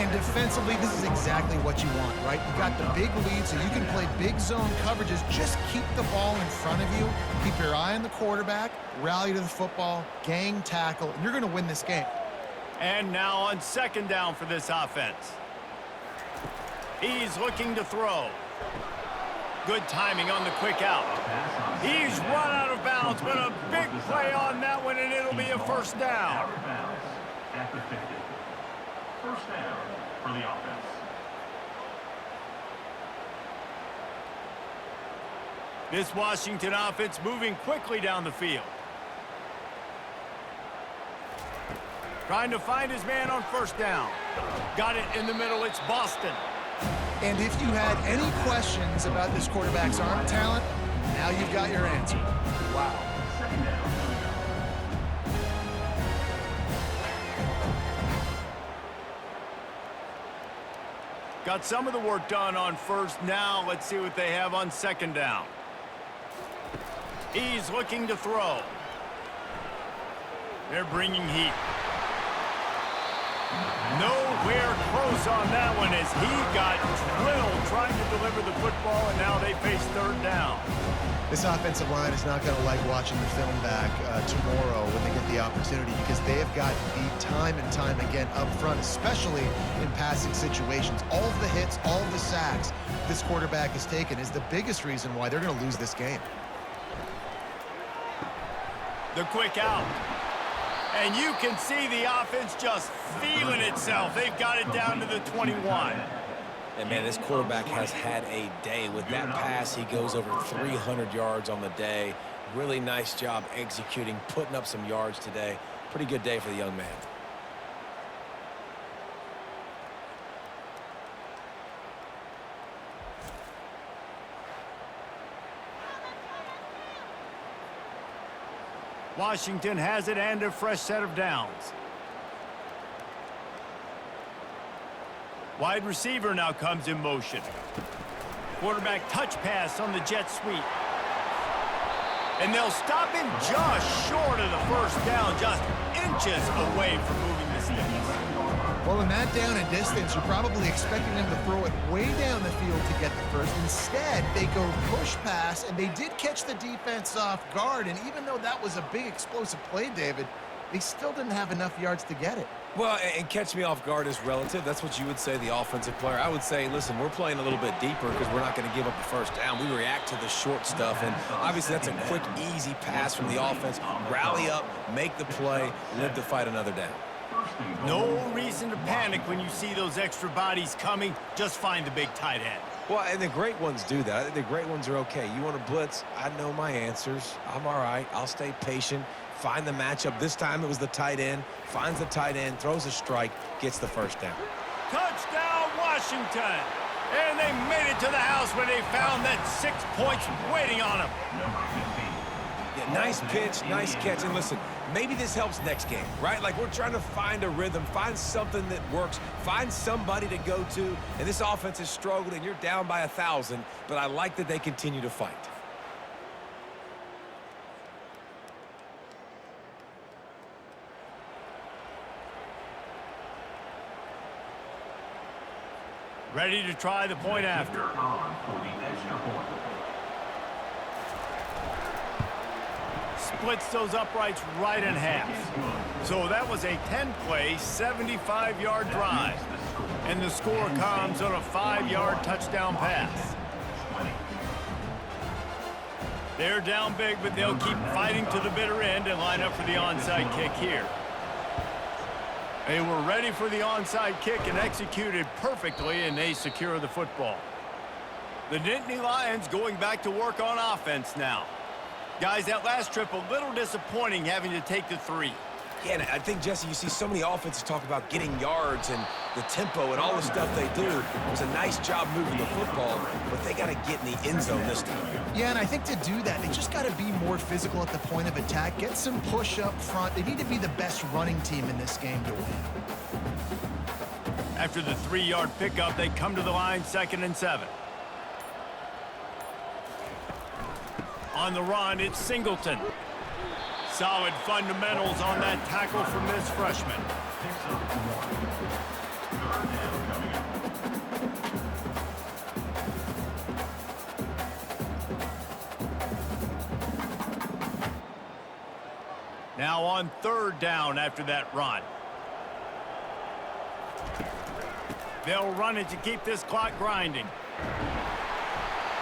And defensively, this is exactly what you want, right? You got the big lead, so you can play big zone coverages. Just keep the ball in front of you. Keep your eye on the quarterback, rally to the football, gang tackle, and you're going to win this game. And now on 2nd down for this offense. He's looking to throw. Good timing on the quick out. He's run out of bounds, but a big play on that one, and it'll be a first down. At the 50. First down for the offense. This Washington offense moving quickly down the field. Trying to find his man on first down. Got it in the middle. It's Boston. And if you had any questions about this quarterback's arm talent, now you've got your answer. Wow. Second down. Got some of the work done on first. Now let's see what they have on 2nd down. He's looking to throw. They're bringing heat. Nowhere close on that one as he got drilled trying to deliver the football, and now they face 3rd down. This offensive line is not going to like watching the film back tomorrow when they get the opportunity because they have got beat time and time again up front, especially in passing situations. All of the hits, all of the sacks this quarterback has taken is the biggest reason why they're going to lose this game. The quick out. And you can see the offense just feeling itself. They've got it down to the 21. And, man, this quarterback has had a day. With that pass, he goes over 300 yards on the day. Really nice job executing, putting up some yards today. Pretty good day for the young man. Washington has it and a fresh set of downs. Wide receiver now comes in motion. Quarterback touch pass on the jet sweep. And they'll stop him just short of the first down, just inches away from moving the sticks. Well, in that down and distance, you're probably expecting them to throw it way down the field to get the first. Instead, they go push pass, and they did catch the defense off guard. And even though that was a big explosive play, David, they still didn't have enough yards to get it. Well, and catch me off guard is relative. That's what you would say, the offensive player. I would say, listen, we're playing a little bit deeper because we're not going to give up the first down. We react to the short stuff, and obviously that's a quick, easy pass from the offense. Rally up, make the play, live to fight another down. No reason to panic when you see those extra bodies coming. Just find the big tight end. Well, and the great ones do that. I think the great ones are okay. You want to blitz? I know my answers. I'm all right. I'll stay patient. Find the matchup. This time it was the tight end. Finds the tight end, throws a strike, gets the first down. Touchdown, Washington! And they made it to the house where they found that 6 points waiting on them. Yeah, nice pitch, nice catch. And listen, maybe this helps next game, right? Like we're trying to find a rhythm, find something that works, find somebody to go to. And this offense has struggled, and you're down by 1,000, but I like that they continue to fight. Ready to try the point after. Splits those uprights right in half. So that was a 10-play, 75-yard drive. And the score comes on a 5-yard touchdown pass. They're down big, but they'll keep fighting to the bitter end and line up for the onside kick here. They were ready for the onside kick and executed perfectly, and they secure the football. The Nittany Lions going back to work on offense now. Guys, that last trip a little disappointing having to take the 3. Yeah, and I think, Jesse, you see so many offenses talk about getting yards and the tempo and all the stuff they do. It was a nice job moving the football, but they got to get in the end zone this time. Yeah, and I think to do that, they just got to be more physical at the point of attack, get some push up front. They need to be the best running team in this game to win. After the 3-yard pickup, they come to the line, 2nd and 7. On the run, it's Singleton. Solid fundamentals on that tackle from this freshman. Now on 3rd down after that run. They'll run it to keep this clock grinding.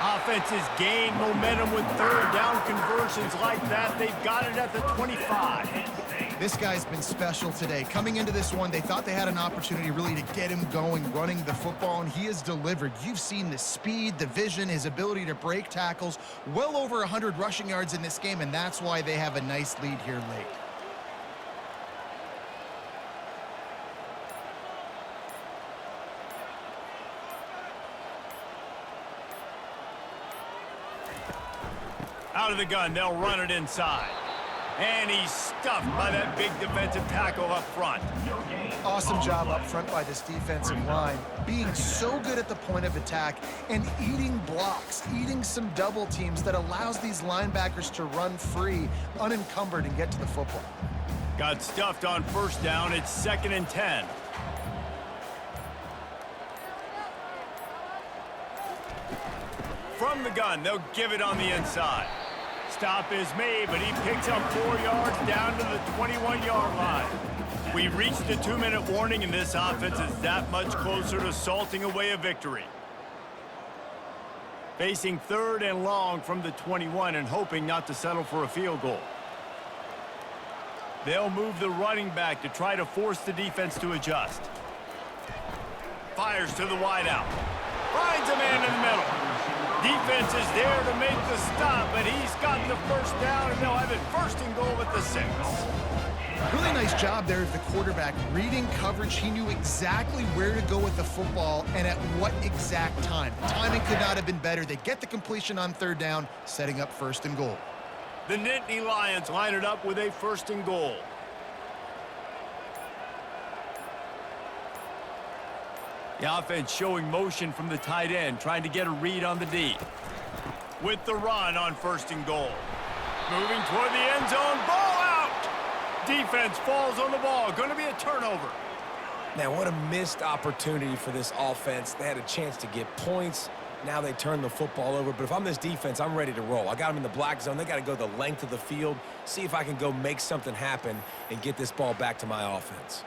Offenses gain momentum with 3rd down conversions like that. They've got it at the 25. This guy's been special today. Coming into this one, they thought they had an opportunity really to get him going, running the football, and he has delivered. You've seen the speed, the vision, his ability to break tackles. Well over 100 rushing yards in this game, and that's why they have a nice lead here late. Out of the gun, they'll run it inside. And he's stuffed by that big defensive tackle up front. Awesome job up front by this defensive line, being so good at the point of attack and eating blocks, eating some double teams that allows these linebackers to run free, unencumbered, and get to the football. Got stuffed on 1st down. It's 2nd and 10. From the gun, they'll give it on the inside. Stop is made, but he picks up 4 yards down to the 21-yard line. We reached the 2-minute warning, and this offense is that much closer to salting away a victory. Facing 3rd and long from the 21 and hoping not to settle for a field goal. They'll move the running back to try to force the defense to adjust. Fires to the wideout. Finds a man in the middle. Defense is there to make the stop, but he's got the 1st down, and they'll have it 1st and goal at the 6. Really nice job there of the quarterback reading coverage. He knew exactly where to go with the football and at what exact time. The timing could not have been better. They get the completion on 3rd down, setting up 1st and goal. The Nittany Lions line it up with a 1st and goal. The offense showing motion from the tight end, trying to get a read on the D. With the run on 1st and goal. Moving toward the end zone, ball out! Defense falls on the ball, going to be a turnover. Man, what a missed opportunity for this offense. They had a chance to get points. Now they turn the football over. But if I'm this defense, I'm ready to roll. I got them in the black zone. They got to go the length of the field, see if I can go make something happen and get this ball back to my offense.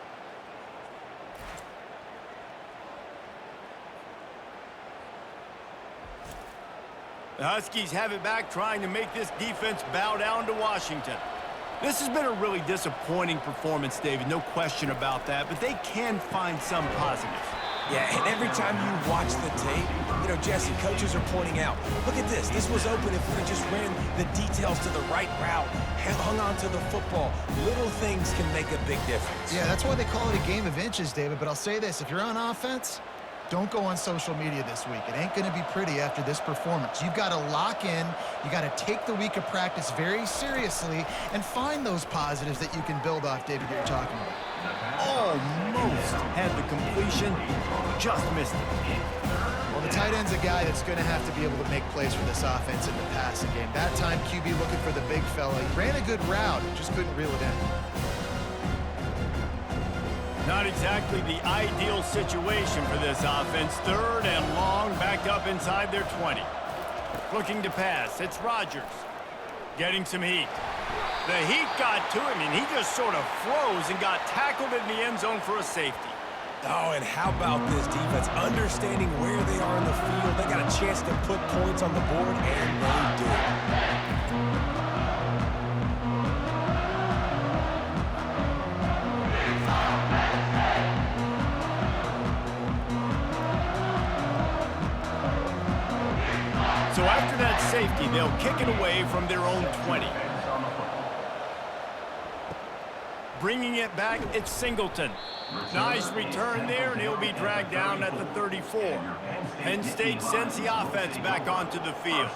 The Huskies have it back, trying to make this defense bow down to Washington. This has been a really disappointing performance, David, no question about that, but they can find some positives. Yeah, and every time you watch the tape, you know, Jesse, coaches are pointing out, look at this. This was open if we just ran the details to the right route, hung on to the football. Little things can make a big difference. Yeah, that's why they call it a game of inches, David. But I'll say this, if you're on offense, don't go on social media this week. It ain't going to be pretty after this performance. You've got to lock in. You got to take the week of practice very seriously and find those positives that you can build off, David, that you're talking about. Almost had the completion, just missed it. Well, the tight end's a guy that's going to have to be able to make plays for this offense in the passing game. That time, QB looking for the big fella. He ran a good route, just couldn't reel it in. Not exactly the ideal situation for this offense. 3rd and long, backed up inside their 20. Looking to pass, it's Rodgers. Getting some heat. The heat got to him, and he just sort of froze and got tackled in the end zone for a safety. Oh, and how about this defense? Understanding where they are in the field. They got a chance to put points on the board, and they do. So after that safety, they'll kick it away from their own 20. Bringing it back, it's Singleton. Nice return there, and he'll be dragged down at the 34. Penn State sends the offense back onto the field.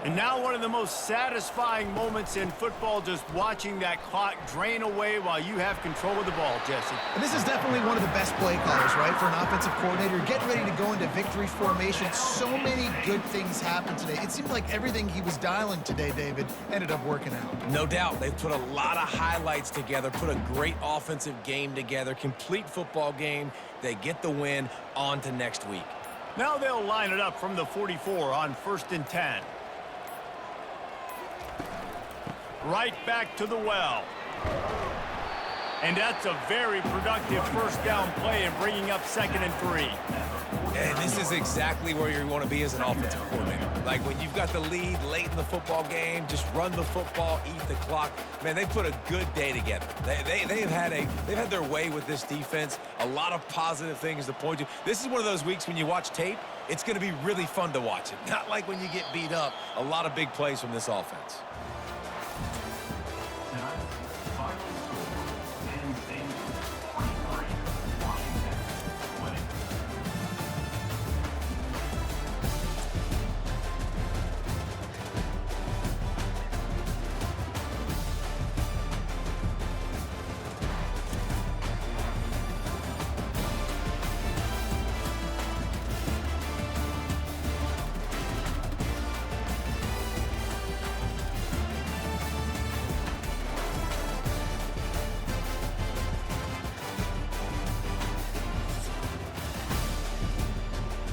And now one of the most satisfying moments in football, just watching that clock drain away while you have control of the ball, Jesse. And this is definitely one of the best play callers, right, for an offensive coordinator. Getting ready to go into victory formation. So many good things happened today. It seemed like everything he was dialing today, David, ended up working out. No doubt. They've put a lot of highlights together, put a great offensive game together, complete football game. They get the win. On to next week. Now they'll line it up from the 44 on 1st and 10. Right back to the well. And that's a very productive first down play and bringing up 2nd and 3. And this is exactly where you want to be as an offensive coordinator. Like when you've got the lead late in the football game, just run the football, eat the clock. Man, they put a good day together. They've had their way with this defense. A lot of positive things to point to. This is one of those weeks when you watch tape, it's going to be really fun to watch it. Not like when you get beat up. A lot of big plays from this offense.